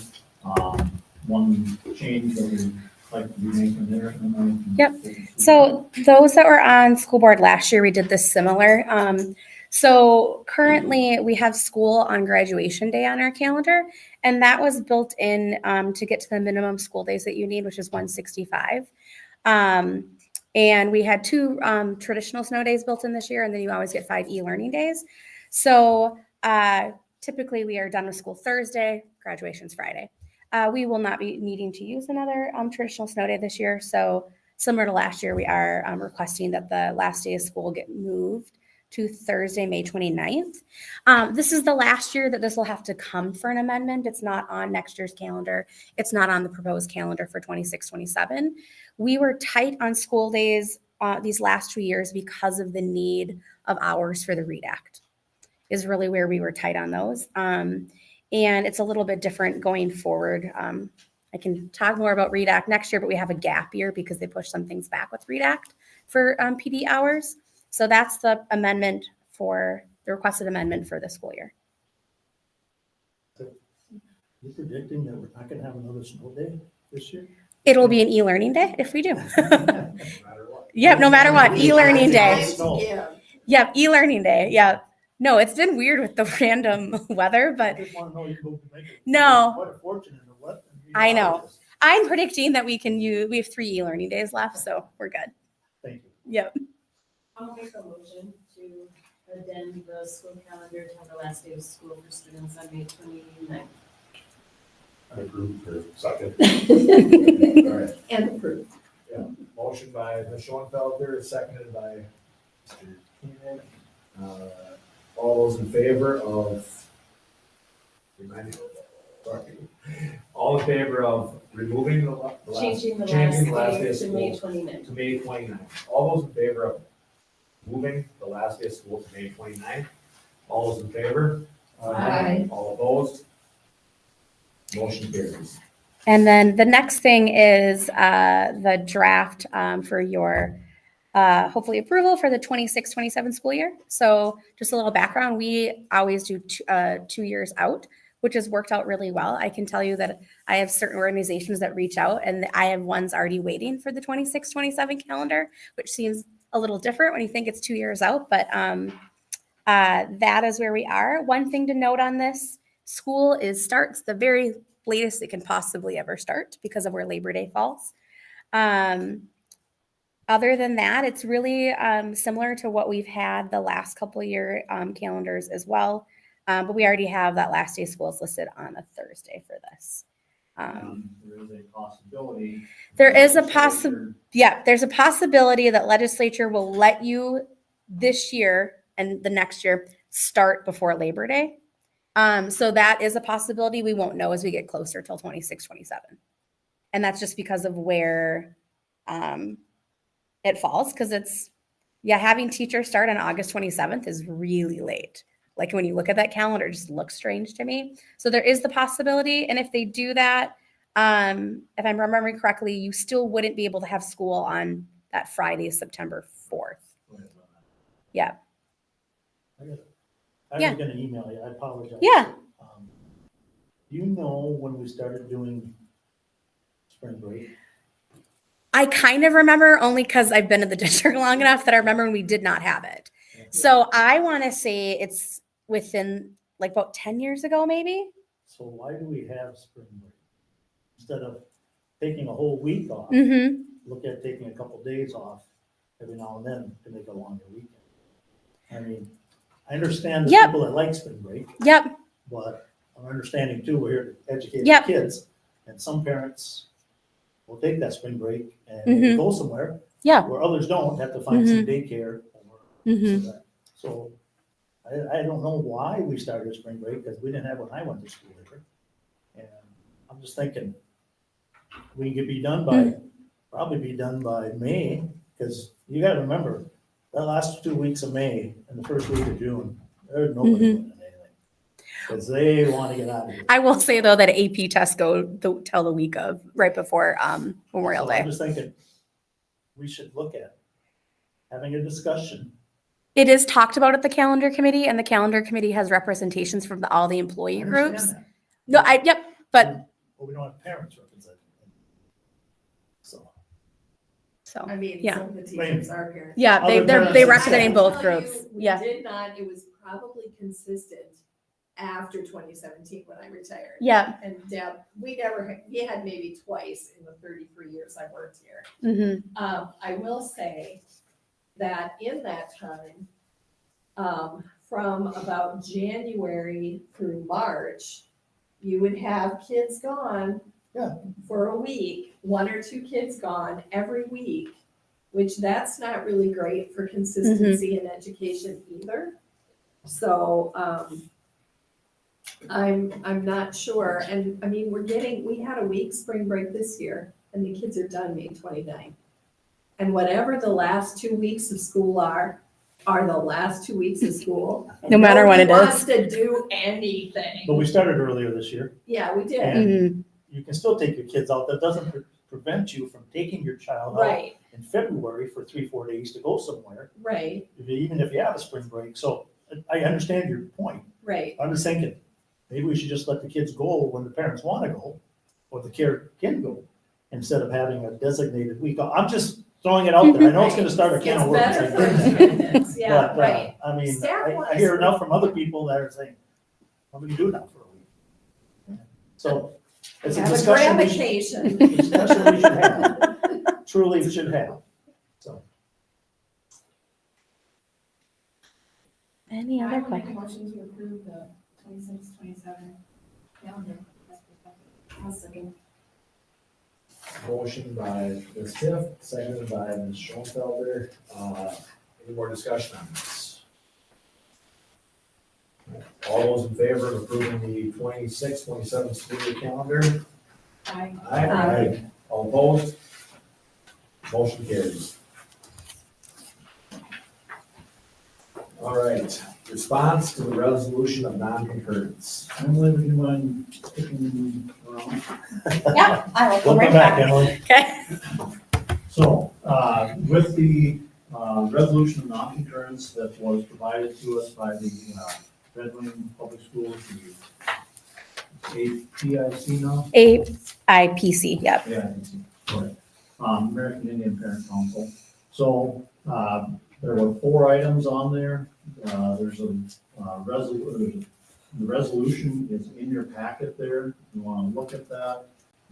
One change that we'd like to be making there. Yep. So those that were on school board last year, we did this similar. So currently we have school on graduation day on our calendar, and that was built in to get to the minimum school days that you need, which is 165. And we had 2 traditional snow days built in this year, and then you always get 5 e-learning days. So typically we are done with school Thursday, graduation's Friday. We will not be needing to use another traditional snow day this year. So similar to last year, we are requesting that the last day of school get moved to Thursday, May 29th. This is the last year that this will have to come for an amendment. It's not on next year's calendar. It's not on the proposed calendar for 26-27. We were tight on school days these last 2 years because of the need of hours for the READ Act is really where we were tight on those. And it's a little bit different going forward. I can talk more about READ Act next year, but we have a gap year because they pushed some things back with READ Act for PD hours. So that's the amendment for the requested amendment for the school year. You predicting that we're not gonna have another snow day this year? It'll be an e-learning day if we do. No matter what. Yep, no matter what, e-learning day. Snow. Yep, e-learning day. Yep. No, it's been weird with the random weather, I but just wanna know you moved to make it. No. What a fortune in the what? I know. I'm predicting that we have 3 e-learning days left, so we're good. Thank you. Yep. I'll make a motion to addend the school calendar to have the last day of school for students on May 29th. I approve for second. All right. And approved. Motion by Ms. Schoenfelder, seconded by Mr. Keenan. All those in favor of, remind me, sorry. All in favor of removing the last, Changing the changing last day of to May school 29th. to May 29th. All those in favor of moving the last day of school to May 29th? All those in favor? Aye. All opposed? Motion carries. And then the next thing is the draft for your hopefully approval for the 26-27 school year. So just a little background, we always do 2 years out, which has worked out really well. I can tell you that I have certain organizations that reach out and I have ones already waiting for the 26-27 calendar, which seems a little different when you think it's 2 years out, but that is where we are. One thing to note on this, school starts the very latest it can possibly ever start because of where Labor Day falls. Other than that, it's really similar to what we've had the last couple of year calendars as well. But we already have that last day of school is listed on a Thursday for this. There is a possibility. There's a possibility that legislature will let you this year and the next year start before Labor Day. So that is a possibility. We won't know as we get closer till 26-27. And that's just because of where it falls, because having teachers start on August 27th is really late. Like when you look at that calendar, it just looks strange to me. So there is the possibility. And if they do that, if I'm remembering correctly, you still wouldn't be able to have school on that Friday, September 4th. Yeah. I was Yeah. gonna email you, I apologize. Yeah. Do you know when we started doing spring break? I kind of remember only because I've been in the district long enough that I remember when we did not have it. So I want to say it's within like about 10 years ago, maybe. So why do we have spring break? Instead of taking a whole week off, Mm-hmm. look at taking a couple days off every now and then to make a longer weekend. I mean, I understand the Yep. people that like spring break, Yep. but I'm understanding too, we're here to educate the Yep. kids. And some parents will take that spring break and maybe Mhm. go somewhere, Yeah. where others don't, have to find some daycare. Or Mm-hmm. So I don't know why we started spring break, because we didn't have when I went to school either. And I'm just thinking, we could be done by, probably be done by May, because you gotta remember, that last 2 weeks of May and the first week of June, there's nobody doing anything. Because they want to get out of here. I will say though that AP tests go till the week of right before Memorial So I'm Day. just thinking, we should look at having a discussion. It is talked about at the calendar committee, and the calendar committee has representations from all the employee I groups. understand that. But But we don't have parents representing. So. so I mean, yeah. some of the teachers are parents. Yeah, Other they're parents representing say- both I'll tell you, groups. we Yeah. did not, it was probably consistent after 2017 when I retired. Yeah. And Deb, we had maybe twice in the 33 years I worked here. Mm-hmm. I will say that in that time, from about January through March, you would have kids gone for a week, 1 or 2 kids gone every week, which that's not really great for consistency in education either. So I'm not sure. And I mean, we had a week spring break this year and the kids are done May 29th. And whatever the last 2 weeks of school are, are the last 2 weeks of school. and No matter when nobody it is. wants to do anything. But we started earlier this year. Yeah, we did. And you can still take your kids out. That doesn't prevent you from taking your child out Right, in February for 3-4 days to go somewhere, right, even if you have a spring break. So I understand your point. right. I'm just thinking, maybe we should just let the kids go when the parents want to go, or the care can go, instead of having a designated week. I'm just throwing it out there. I know it's gonna start a can of It's worms. better I for get that. attendance, yeah, But, right. I mean, Staff I wants- hear enough from other people that are saying, what do we do now for a week? So it's a Have a discussion grab we should, occasion. discussion we should have, truly should have, so. Any I other would make a questions? motion to approve the 26, 27 calendar. I'll second. Motion by Ms. Tiff, seconded by Ms. Schoenfelder. Any more discussion on this? All those in favor of approving the 26, 27 school year calendar? Aye. Aye. All opposed? Motion carries. All right, response to the resolution of non-concurrence. Emily, would you mind sticking around? Yeah, I will come Welcome right back, back. Emily. Okay. So, with the resolution of non-concurrence that was provided to us by the Red Wing Public Schools, the APIC now? AIPC, yep. Yeah, I can see. Sorry. American Indian Parent Council. So, there were 4 items on there. There's a resolution, the resolution is in your packet there. If you want to look at that,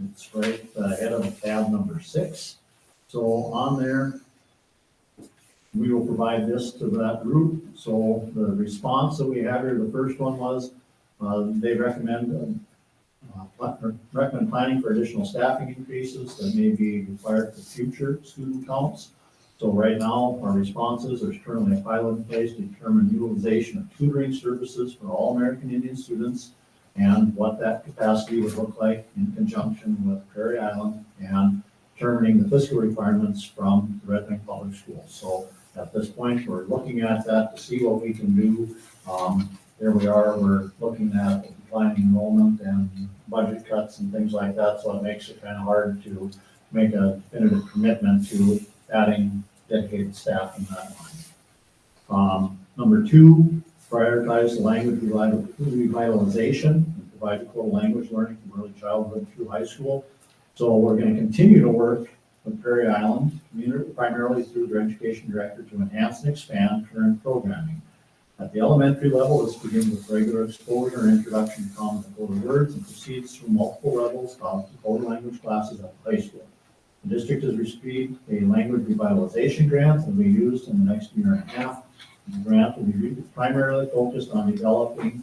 it's right ahead of tab number 6. So on there, we will provide this to that group. So the response that we had here, the first one was, they recommend planning for additional staffing increases that may be required for future student counts. So right now, our responses, there's currently a pilot in place to determine utilization of tutoring services for all American Indian students and what that capacity would look like in conjunction with Prairie Island and determining the fiscal requirements from the Red Wing Public Schools. So at this point, we're looking at that to see what we can do. There we are, we're looking at declining enrollment and budget cuts and things like that, so it makes it kind of hard to make a definitive commitment to adding dedicated staff in that line. Number 2, prioritize the language revitalization and provide equal language learning from early childhood through high school. So we're going to continue to work with Prairie Island, primarily through their education director, to enhance and expand current programming. At the elementary level, this begins with regular exposure and introduction to common Dakota words and proceeds through multiple levels of Dakota language classes at the high school. The district has received a language revitalization grant that will be used in the next year and a half. The grant will be primarily focused on developing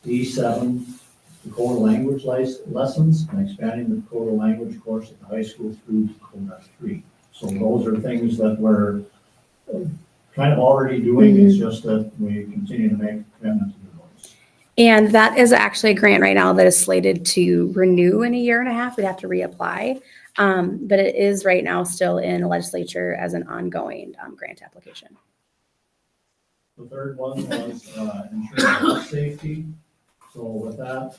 E7 Dakota language lessons and expanding the Dakota language course at the high school through Dakota 3. So those are things that we're kind of already doing. It's just that we continue to make commitment to do those. And that is actually a grant right now that is slated to renew in a year and a half. We'd have to reapply. But it is right now still in the legislature as an ongoing grant application. The third one was ensuring bus safety. So with that,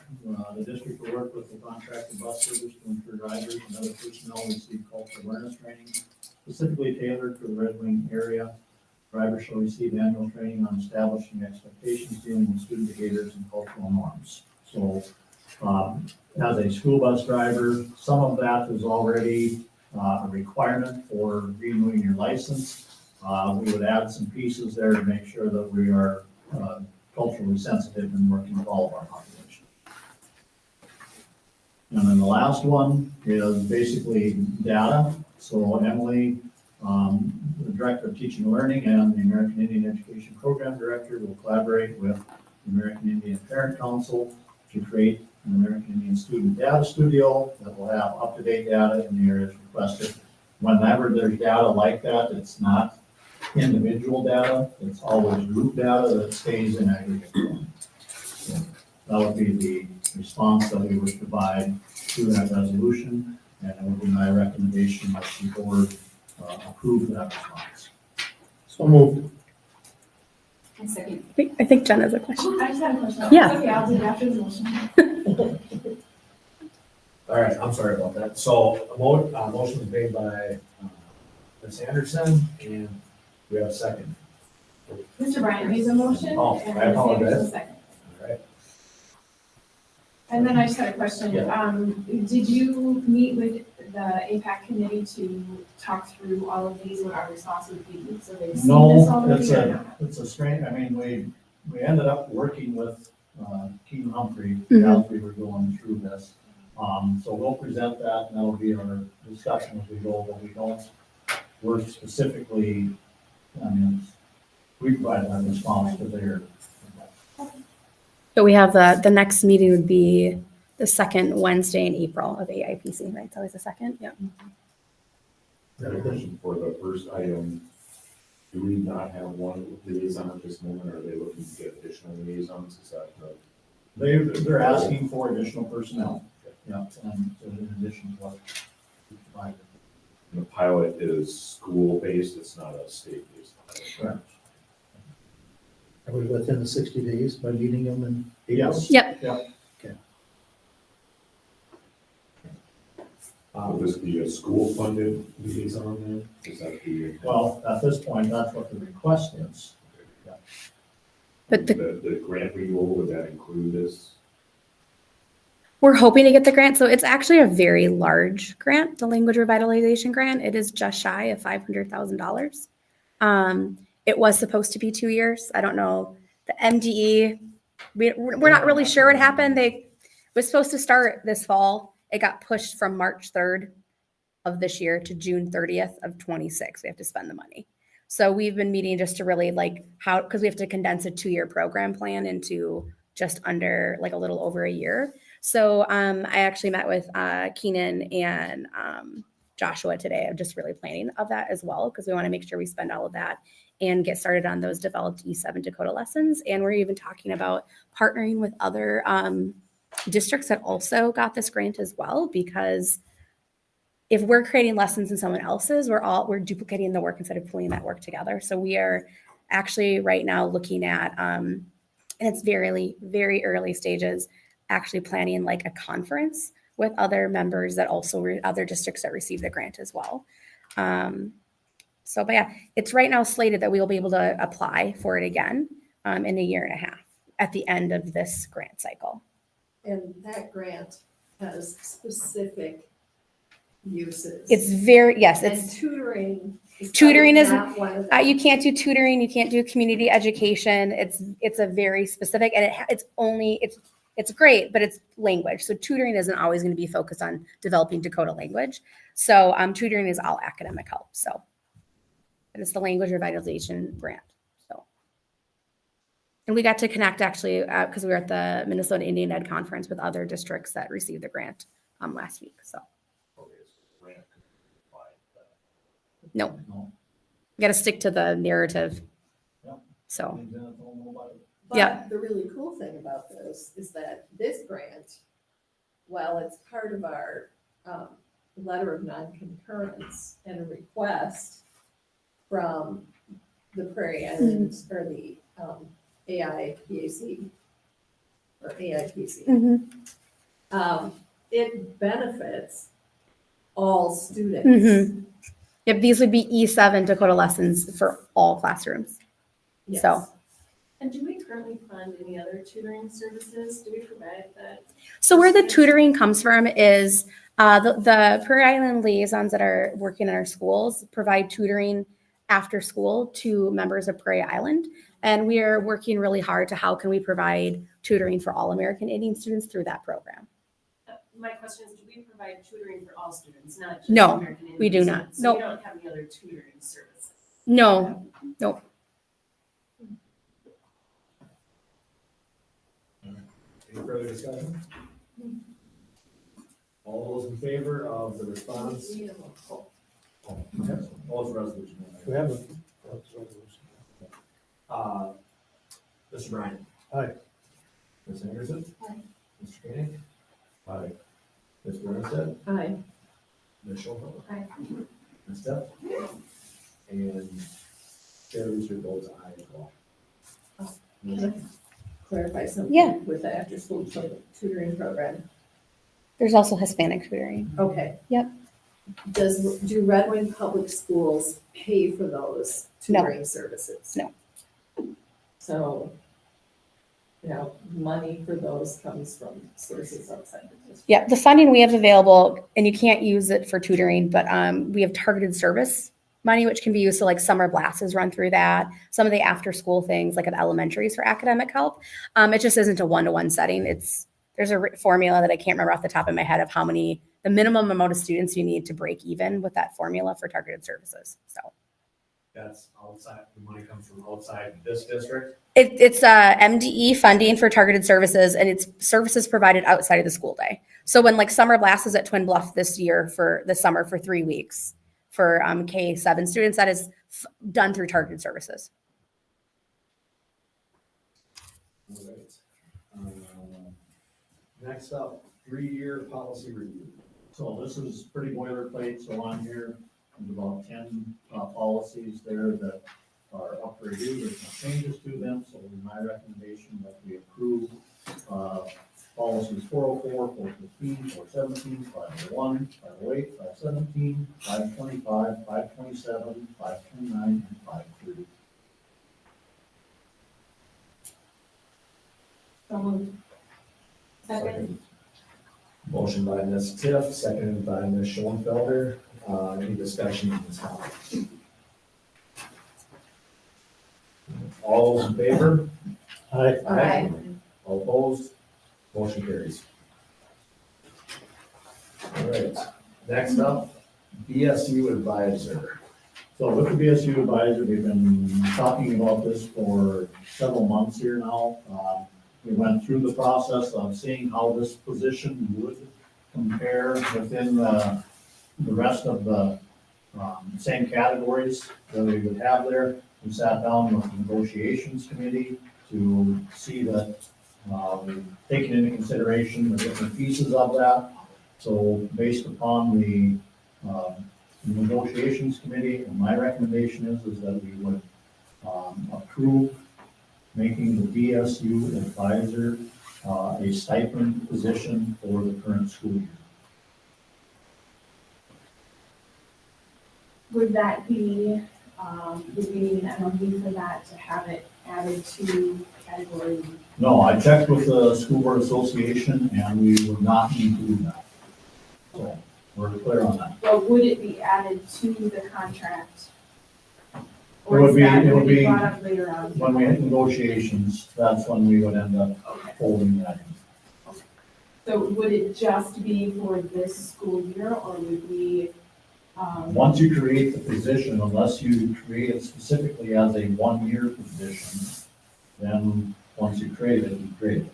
the district will work with the contracted bus service to ensure drivers and other personnel receive cultural awareness training specifically tailored for the Red Wing area. Drivers shall receive annual training on establishing expectations, dealing with student behaviors and cultural norms. So as a school bus driver, some of that is already a requirement for renewing your license. We would add some pieces there to make sure that we are culturally sensitive and working with all of our population. And then the last one is basically data. So Emily, the Director of Teaching and Learning and the American Indian Education Program Director will collaborate with the American Indian Parent Council to create an American Indian Student Data Studio that will have up-to-date data in the areas requested. Whenever there's data like that, it's not individual data, it's always group data that stays in aggregate form. So that would be the response that we would provide to that resolution, and it would be my recommendation that the board approve that response. So moved. I second. I think Jen has a question. I just had a question. Yeah. Okay, I'll do it after the motion. All right, I'm sorry about that. So motion was made by Ms. Anderson, and we have a second. Mr. Bryant made the motion. Oh, and I Ms. apologize. Anderson second. All right. And then I just had a question. Yeah. Did you meet with the APAC committee to talk through all of these, what our response would be? So they've seen this No, already or not? it's a strange, I mean, we ended up working with Keaton Humphrey Mhm. as we were going through this. So we'll present that, and that'll be our discussion as we go, but we don't work specifically, I mean, we provide that response to their. So we have the next meeting would be the second Wednesday in April of AIPC, right? It's always the second, yeah. I have a question for the first item. Do we not have one liaison at this moment, or are they looking to get additional liaisons? Is that the? They're asking for additional personnel, yeah, and in addition to what we provided. The pilot is school-based, it's not a state-based pilot. Correct. Are we within the 60 days by meeting them in April? Yes. Yep. Will this be a school-funded liaison then? Is that the? Well, at this point, that's what the request is. But The grant renewal, would that include this? we're hoping to get the grant. So it's actually a very large grant, the language revitalization grant. It is just shy of $500,000. It was supposed to be 2 years. I don't know. The MDE, we're not really sure what happened. They was supposed to start this fall. It got pushed from March 3rd of this year to June 30th of 26. We have to spend the money. So we've been meeting just to really like how, because we have to condense a 2-year program plan into just under like a little over a year. So I actually met with Keenan and Joshua today. I'm just really planning of that as well, because we want to make sure we spend all of that and get started on those developed E7 Dakota lessons. And we're even talking about partnering with other districts that also got this grant as well, because if we're creating lessons in someone else's, we're duplicating the work instead of pulling that work together. So we are actually right now looking at, and it's very, very early stages, actually planning like a conference with other members that also other districts that receive the grant as well. But yeah, it's right now slated that we will be able to apply for it again in a year and a half at the end of this grant cycle. And that grant has specific uses. It's very, yes, And it's tutoring. tutoring is, not one of them. you can't do tutoring, you can't do community education. It's a very specific, and it's great, but it's language. So tutoring isn't always going to be focused on developing Dakota language. So tutoring is all academic help. So and it's the language revitalization grant. So, and we got to connect actually because we were at the Minnesota Indian Ed conference with other districts that received the grant last week. So no, we got to stick to the narrative. Yeah. So. But Yeah. the really cool thing about this is that this grant, while it's part of our letter of non-concurrence and a request from the Prairie Islands or the AIPAC or AIPC, it benefits all students. Yep, these would be E7 Dakota lessons for all classrooms. Yes. So. And do we currently fund any other tutoring services? Do we provide that? So where the tutoring comes from is the Prairie Island liaisons that are working in our schools provide tutoring after school to members of Prairie Island. And we are working really hard to how can we provide tutoring for all American Indian students through that program. My question is, do we provide tutoring for all students, not just No, American Indian we do not. students? So Nope. we don't have any other tutoring services? No, nope. Any further discussion? All those in favor of the response? Oh, okay. All those resolution. We have a. Mr. Bryan. Aye. Ms. Anderson. Aye. Mr. Koenig. Aye. Ms. Bernstein. Aye. Ms. Schulman. Aye. Ms. Steph. And Chair Reeser votes aye as well. Can I clarify something? Yeah. With the after-school tutoring program? There's also Hispanic tutoring. Okay. Yep. Do Red Wing Public Schools pay for those No. tutoring services? No. So, money for those comes from sources outside the district? Yeah, the funding we have available, and you can't use it for tutoring, but we have targeted service money, which can be used to like summer classes run through that. Some of the after-school things like at elementaries for academic help. It just isn't a one-to-one setting. There's a formula that I can't remember off the top of my head of the minimum amount of students you need to break even with that formula for targeted services. So That's outside, the money comes from outside this district? it's MDE funding for targeted services, and it's services provided outside of the school day. So when like summer blast is at Twin Bluff this year for the summer for 3 weeks for K-7 students, that is done through targeted services. All right. Next up, 3-year policy review. So this is pretty boilerplate, so on here, there's about 10 policies there that are up for review, there's no changes to them, so my recommendation that we approve policies 404, 415, 417, 501, 508, 517, 525, 527, 529, and 530. So moved. Second. Motion by Ms. Tiff, seconded by Ms. Schoenfelder. Any discussion on this topic? All those in favor? Aye. All opposed? Motion carries. All right, next up, BSU advisor. So with the BSU advisor, we've been talking about this for several months here now. We went through the process of seeing how this position would compare within the rest of the same categories that we would have there. We sat down with the negotiations committee to see that we've taken into consideration the different pieces of that. So based upon the negotiations committee, and my recommendation is that we would approve making the BSU advisor a stipend position for the current school year. Would that be, would we need an MOU for that to have it added to category? No, I checked with the school board association and we would not need to do that. So we're clear on that. Well, would it be added to the contract? It Or would is be- that it going would to be be- brought up later on? When we hit negotiations, that's when we would end up Okay. folding that in. So would it just be for this school year, or would we, Once you create the position, unless you create it specifically as a one-year position, then once you create it, you create it.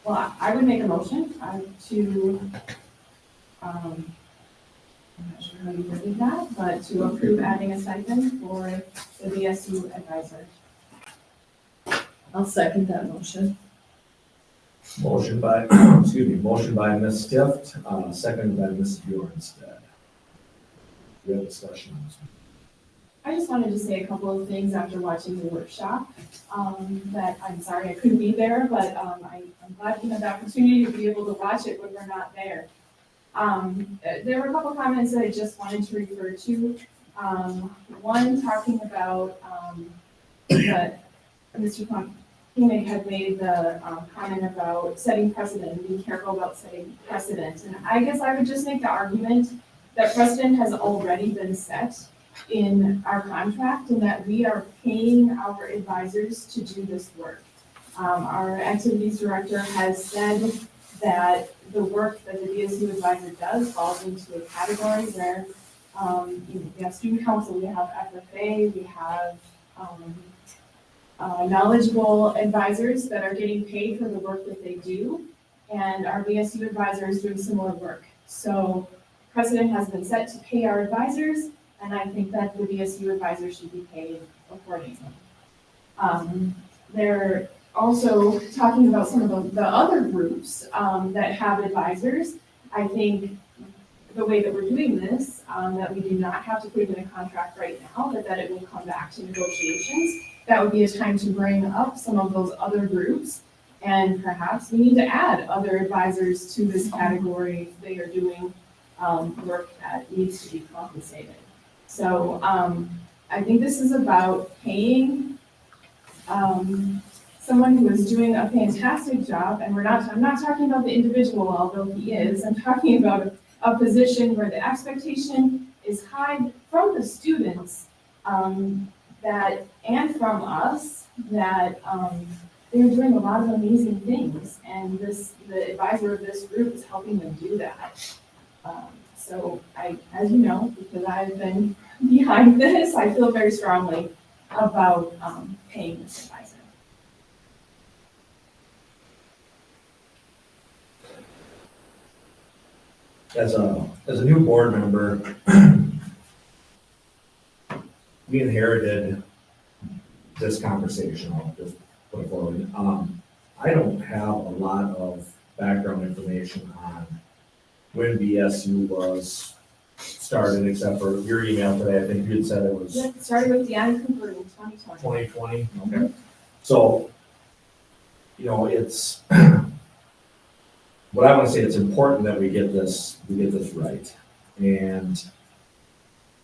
well, I would make a motion to, I'm not sure how you worded that, but to approve adding a stipend for the BSU advisor. I'll second that motion. Motion by, motion by Ms. Tift, seconded by Ms. Bjornstad. We have discussion on this one. I just wanted to say a couple of things after watching the workshop, that I'm sorry I couldn't be there, but, I'm glad we had the opportunity to be able to watch it when we're not there. There were a couple comments that I just wanted to refer to. One, talking about, that Mr. Koenig had made the, comment about setting precedent, and being careful about setting precedent. And I guess I would just make the argument that precedent has already been set in our contract, and that we are paying our advisors to do this work. Our activities director has said that the work that the BSU advisor does falls into a category where, we have student council, we have FFA, we have, knowledgeable advisors that are getting paid for the work that they do, and our BSU advisor is doing similar work. So precedent has been set to pay our advisors, and I think that the BSU advisor should be paid accordingly. They're also talking about some of the other groups that have advisors. I think the way that we're doing this, that we do not have to put it in a contract right now, but that it will come back to negotiations. That would be a time to bring up some of those other groups. And perhaps we need to add other advisors to this category if they are doing work that needs to be compensated. So I think this is about paying someone who is doing a fantastic job, and I'm not talking about the individual, although he is. I'm talking about a position where the expectation is high from the students that, and from us, that they're doing a lot of amazing things, and the advisor of this group is helping them do that. So as you know, because I've been behind this, I feel very strongly about paying this advisor. As a new board member, we inherited this conversation. I'll just put it forward. I don't have a lot of background information on when BSU was started, except for your email today. I think you had said it was It started with Deanna Cooper in 2020. 2020. Okay. So, it's what I want to say. It's important that we get this right. And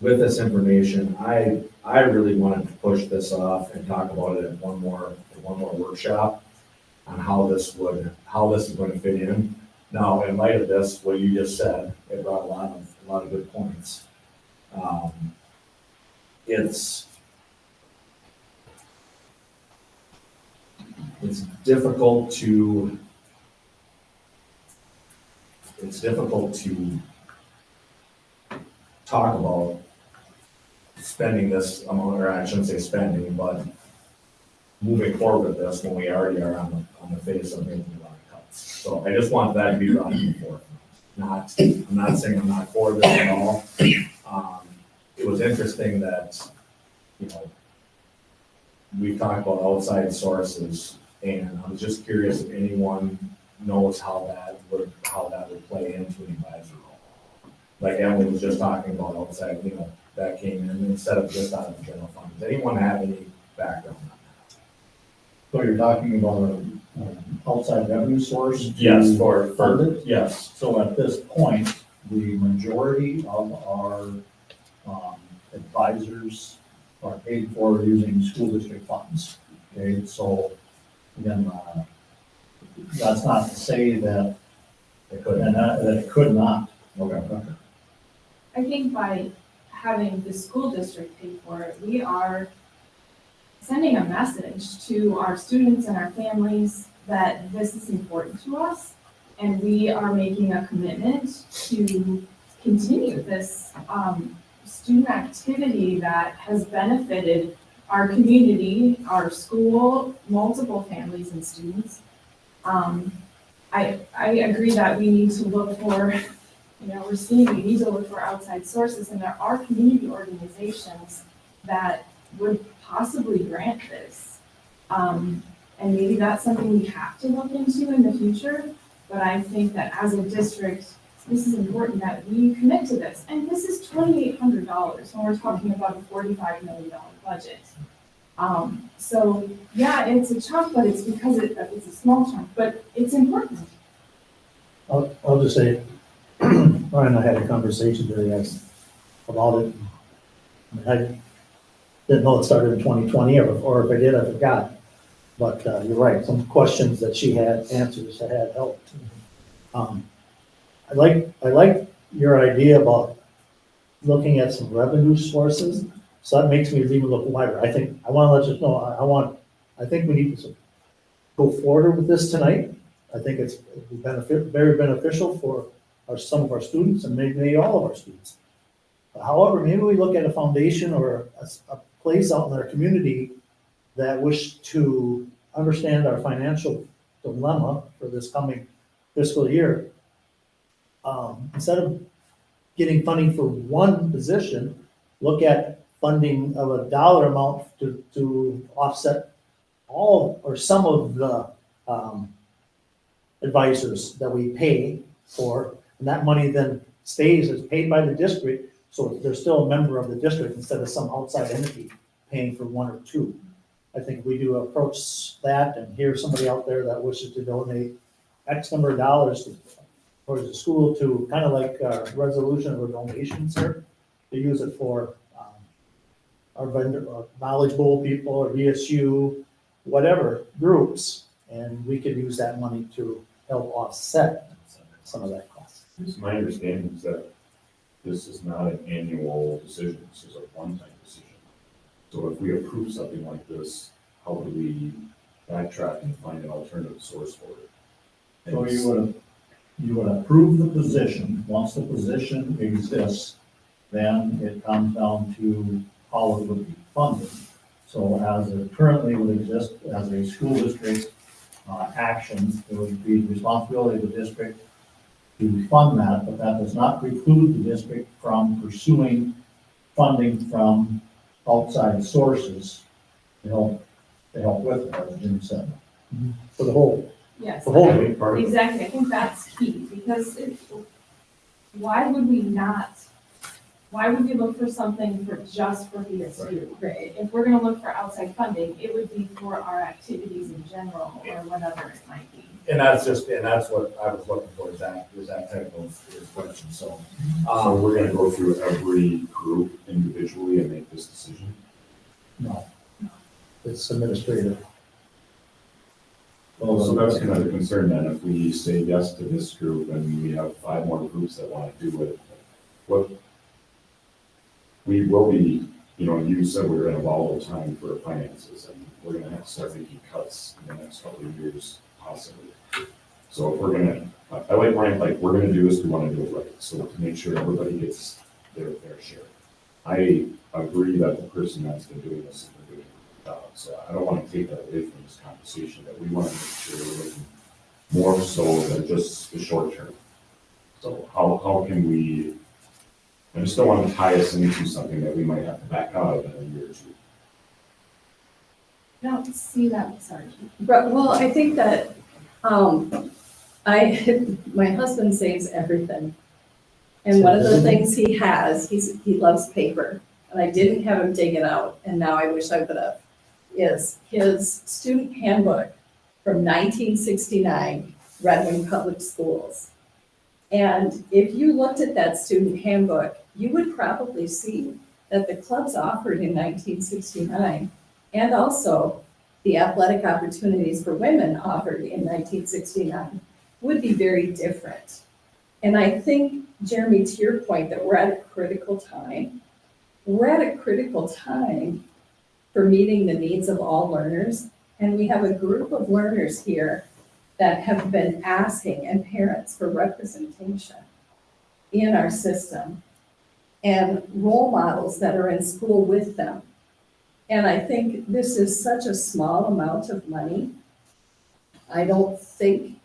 with this information, I really wanted to push this off and talk about it at one more workshop on how this is going to fit in. Now, in light of this, what you just said, it brought a lot of good points. It's difficult to talk about spending this amount, or I shouldn't say spending, but moving forward with this when we already are on the face of making a lot of cuts. So I just want that to be brought to the forefront. I'm not saying I'm not for this at all. It was interesting that, we've talked about outside sources, and I was just curious if anyone knows how that would play into an advisor role. Like Emily was just talking about outside, that came in instead of just out of the general fund. Does anyone have any background on that? So you're talking about an outside revenue source? Yes, to fund it? yes. So at this point, the majority of our advisors are paid for using school district funds. Okay, so again, that's not to say that It could. that it could not. Okay. I think by having the school district pay for it, we are sending a message to our students and our families that this is important to us, and we are making a commitment to continue this student activity that has benefited our community, our school, multiple families and students. I agree that we need to look for, we need to look for outside sources, and there are community organizations that would possibly grant this. And maybe that's something we have to look into in the future, but I think that as a district, this is important that we commit to this. And this is $2,800 when we're talking about a $45 million budget. So yeah, it's a chunk, but it's because it's a small chunk, but it's important. I'll just say, Ryan and I had a conversation today about it. I didn't know it started in 2020, or if I did, I forgot. But you're right, some questions that she had answers that had helped. I like your idea about looking at some revenue sources. So that makes me even look wider. I want to let you know, I think we need to go forward with this tonight. I think it'd be very beneficial for some of our students and maybe all of our students. However, maybe we look at a foundation or a place out in our community that wish to understand our financial dilemma for this coming fiscal year. Instead of getting funding for one position, look at funding of a dollar amount to offset all or some of the advisors that we pay for, and that money then stays as paid by the district, so they're still a member of the district instead of some outside entity paying for one or two. I think we do approach that and hear somebody out there that wishes to donate X number of dollars towards the school to kind of like a resolution of a donation, sir, to use it for our vendor, Knowledge Bowl people or VSU, whatever groups, and we could use that money to help offset some of that cost. It's my understanding is that this is not an annual decision, this is a one-time decision. So if we approve something like this, how do we backtrack and find an alternative source for it? So you would approve the position. Once the position exists, then it comes down to how it would be funded. So as it currently would exist as a school district action, it would be the responsibility of the district to fund that, but that does not preclude the district from pursuing funding from outside sources to help with it, as Jim said. For the whole, Yes. the whole, I think part of it- Exactly, I think that's key, because why would we look for something just for VSU, right? If we're gonna look for outside funding, it would be for our activities in general, or whatever it might be. And that's what I was looking for, is that type of question, so. So we're gonna go through every group individually and make this decision? no, it's administrative. Well, so that's kind of the concern then, if we say yes to this group and we have 5 more groups that want to do it, what? We will be, you said we're in a volatile time for finances, and we're gonna have to start making cuts in the next couple of years, possibly. So if we're gonna, I like Ryan, like, we're gonna do this, we wanna do it right, so to make sure everybody gets their fair share. I agree that the person that's been doing this has been doing a good job, so I don't wanna take that away from this conversation, that we wanna make sure we're looking more so than just the short term. So how can we, I just don't want to tie us into something that we might have to back out of in a year or two. I don't see that, sorry. Well, I think that, my husband saves everything. And one of the things he has, he loves paper, and I didn't have him dig it out, and now I wish I would have, is his student handbook from 1969, Red Wing Public Schools. And if you looked at that student handbook, you would probably see that the clubs offered in 1969, and also the athletic opportunities for women offered in 1969, would be very different. And I think, Jeremy, to your point, that we're at a critical time. We're at a critical time for meeting the needs of all learners. And we have a group of learners here that have been asking, and parents, for representation in our system and role models that are in school with them. And I think this is such a small amount of money. I think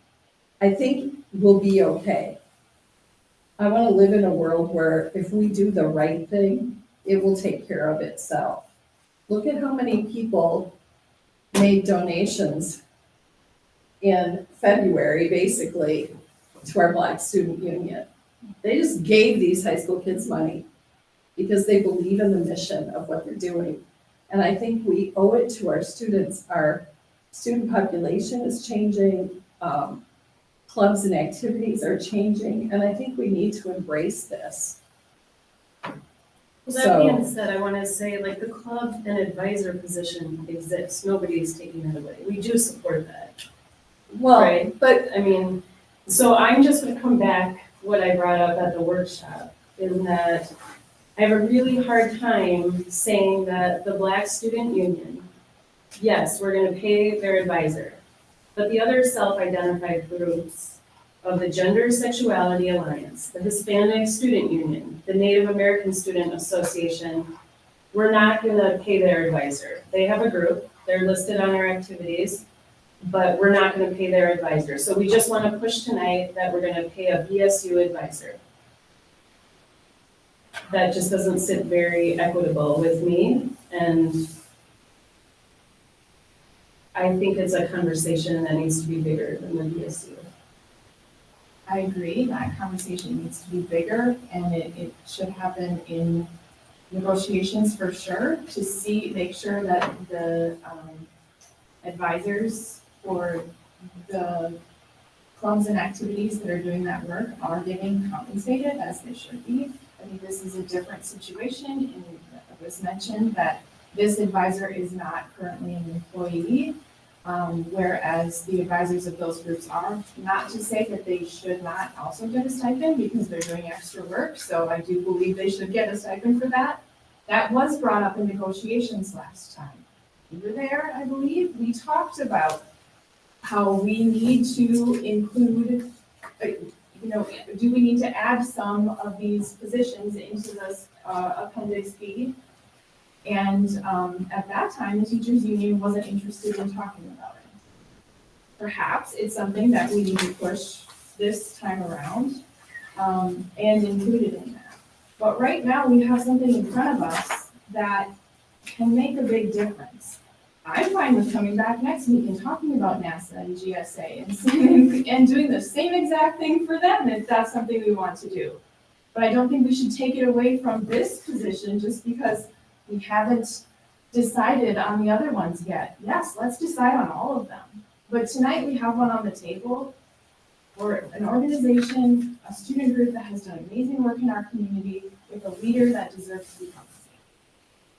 we'll be okay. I want to live in a world where if we do the right thing, it will take care of itself. Look at how many people made donations in February, basically, to our Black Student Union. They just gave these high school kids money because they believe in the mission of what they're doing. And I think we owe it to our students. Our student population is changing. Clubs and activities are changing, and I think we need to embrace this. Well, that being said, I want to say, like, the club and advisor position exists. Nobody's taking that away. We do support that. Well, Right, but I mean, so I'm just gonna come back, what I brought up at the workshop, is that I have a really hard time saying that the Black Student Union, yes, we're gonna pay their advisor, but the other self-identified groups of the Gender Sexuality Alliance, the Hispanic Student Union, the Native American Student Association, we're not gonna pay their advisor. They have a group, they're listed on our activities, but we're not gonna pay their advisor. So we just wanna push tonight that we're gonna pay a VSU advisor. That just doesn't sit very equitable with me, and I think it's a conversation that needs to be bigger than the VSU. I agree, that conversation needs to be bigger and it should happen in negotiations for sure, to make sure that the advisors for the clubs and activities that are doing that work are getting compensated as they should be. I think this is a different situation, and it was mentioned that this advisor is not currently an employee, whereas the advisors of those groups are. Not to say that they should not also get a stipend because they're doing extra work, so I do believe they should get a stipend for that. That was brought up in negotiations last time. You were there, I believe. We talked about how we need to include, do we need to add some of these positions into this Appendix B? And at that time, the teachers union wasn't interested in talking about it. Perhaps it's something that we need to push this time around and include it in that. But right now, we have something in front of us that can make a big difference. I'm fine with coming back next week and talking about NASA and GSA and doing the same exact thing for them if that's something we want to do. But I don't think we should take it away from this position just because we haven't decided on the other ones yet. Yes, let's decide on all of them. But tonight we have one on the table for an organization, a student group that has done amazing work in our community with a leader that deserves to be compensated.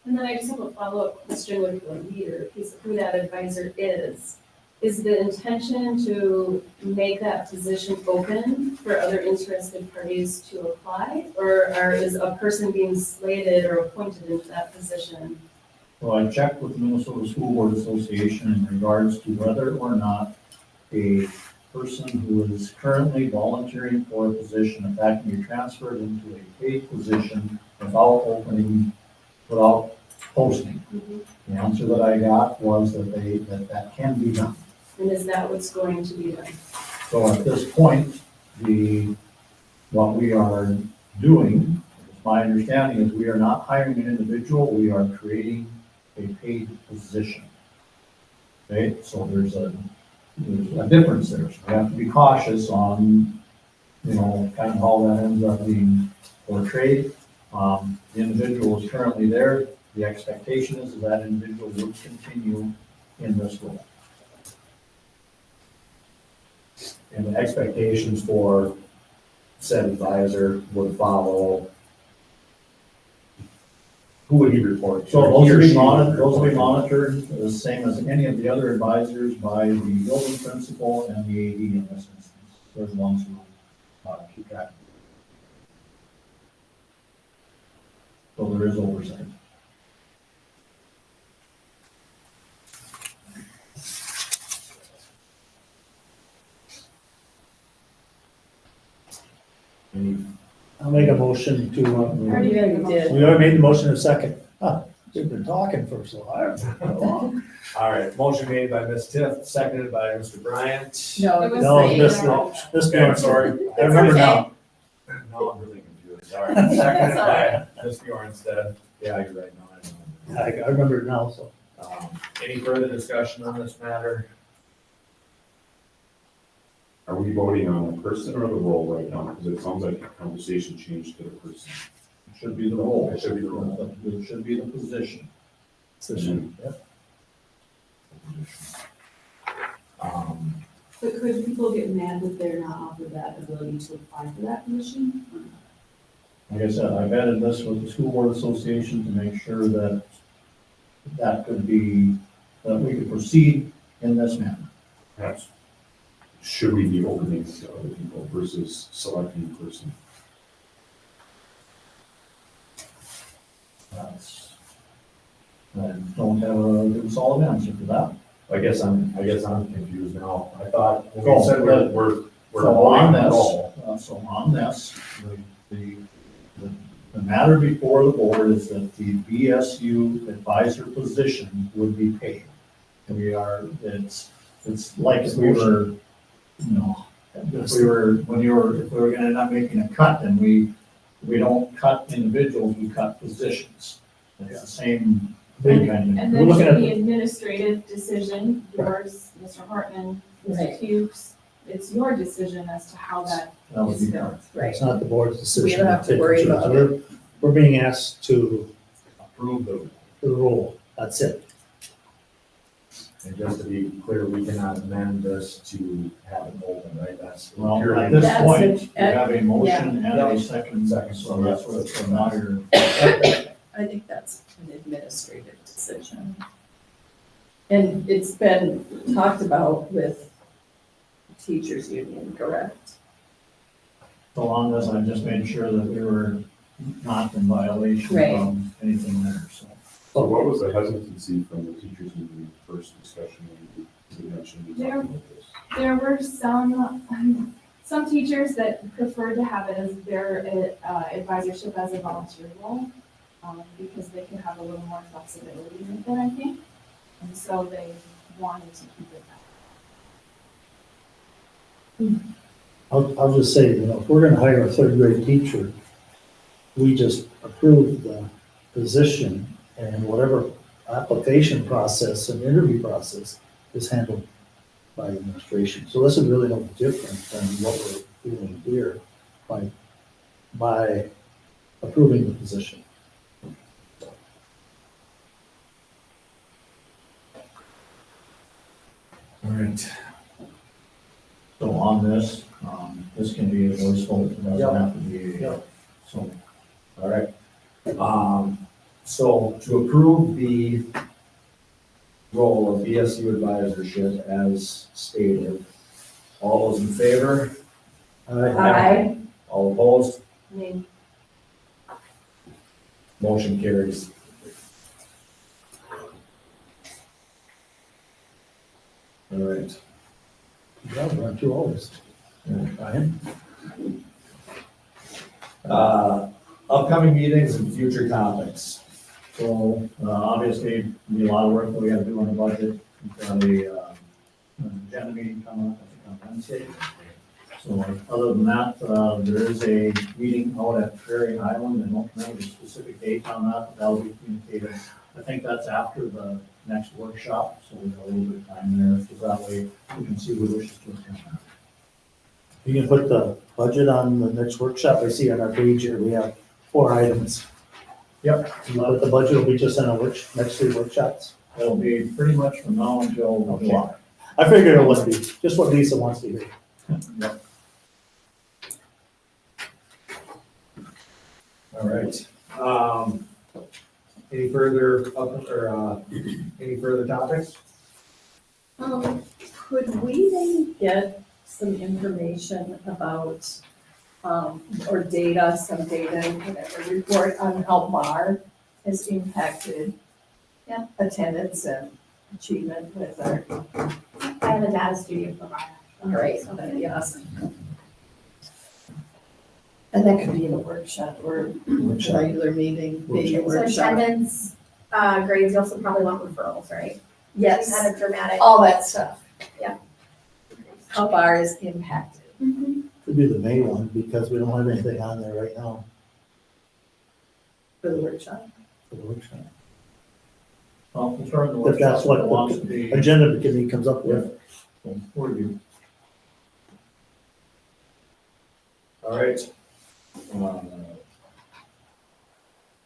And then I just have a follow-up question with the leader, who that advisor is. Is the intention to make that position open for other interested parties to apply? Or is a person being slated or appointed into that position? Well, I checked with the Minnesota School Board Association in regards to whether or not a person who is currently volunteering for a position, if that can be transferred into a paid position without posting. The answer that I got was that can be done. And is that what's going to be done? So at this point, what we are doing, my understanding is we are not hiring an individual, we are creating a paid position. Okay, so there's a difference there. So we have to be cautious on, kind of how that ends up being portrayed. The individual is currently there. The expectation is that individual will continue in this role. And the expectations for said advisor would follow. Who would he report to? So He or those she would will be report to? monitored the same as any of the other advisors by the building principal and the AD in this instance. They're the ones who keep track. So there is oversight. I'll make a motion to, Already made the motion. we already made the motion in a second. We've been talking for so long. All right, motion made by Ms. Tiff, seconded by Mr. Bryant. No, It was No, the- this Okay, Bjorn, sorry. I remember now. No, I'm really confused. All right, seconded by Ms. Bjornstead. Yeah, you're right. No, I know. I remember it now, so. Any further discussion on this matter? Are we voting on the person or the role right now? Because it sounds like the conversation changed to the person. It should be the role. It should be the role. It should be the position. Position, yep. But could people get mad that they're not offered that ability to apply for that position? Like I said, I've added this with the School Board Association to make sure that could be, that we could proceed in this manner. Perhaps, should we be opening it to other people versus selecting a person? I don't have a good solid answer for that. I guess I'm confused now. I thought, when So, we said we're So voting on on the this, role. so on this, the matter before the board is that the BSU advisor position would be paid. And it's like if we were, if we were gonna end up making a cut, then we don't cut individuals, we cut positions. It's the same thing kind of. And We're then looking should at the administrative decision, yours, Mr. Hartman, Mr. Right. Fuchs, it's your decision as to how that That would is be built. Right. It's not the board's decision. We don't have to pick and worry choose. about We're being asked to approve the the rule. That's it. And just to be clear, we cannot amend this to have it open, right? That's. Well, purely- at this That's point, it. you have a motion and Yeah. a second, so that's what, so now you're, I think that's an administrative decision. And it's been talked about with teachers union, correct? so on this, I just made sure that we were not in violation Right. of anything there, so. So what was the hesitancy from the teachers in the first discussion when you mentioned you talking about this? There were some teachers that preferred to have it as their advisorship as a volunteer role, because they could have a little more flexibility with it, I think. And so they wanted to keep it that. I'll just say, if we're gonna hire a third grade teacher, we just approve the position and whatever application process and interview process is handled by administration. So this is really no different than what we're doing here by approving the position. All right. So on this, this can be a voice vote, it Yep. doesn't have to be, Yep. so. All right. So to approve the role of BSU advisorship as stated, all those in favor? Aye. All opposed? Nay. Motion carries. All right. Yeah, we're on 2 hours. Ryan? Upcoming meetings and future topics. So, obviously, be a lot of work that we gotta do on the budget. We've got an agenda meeting coming up, I think, on Wednesday. So, other than that, there is a meeting out at Prairie Island, I don't remember the specific date on that, but that'll be communicated. I think that's after the next workshop, so we have a little bit of time there, so that way we can see who wishes to attend that. You can put the budget on the next workshop. I see on our page here, we have 4 items. Yep. But the budget will be just on our next 3 workshops. It'll be pretty much from now until Okay. July. I figured it would be, just what Lisa wants to hear. Yep. All right. Any further, any further topics? Could we then get some information about, or data, some data, whatever, report on how BAR has impacted attendance and achievement with our, I have a data studio for that. all right, that'd be awesome. And that could be in a workshop or a regular meeting, maybe a Workshop. workshop. attendance, grades, you also probably want referrals, right? Yes, Kind of dramatic. all that stuff. Yeah. How BAR is impacted. Could be the May one, because we don't have anything on there right now For the workshop. for the workshop. Well, we'll start the If workshop. that's what It wants to the be. agenda committee comes up with. For you. All right.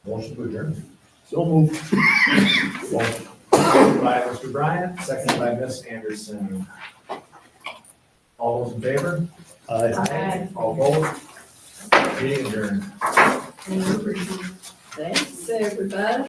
Motion to adjourn. So move. Motion by Mr. Bryant, second by Ms. Anderson. All those in favor? Aye. All opposed? Meeting adjourned. Thanks, everybody.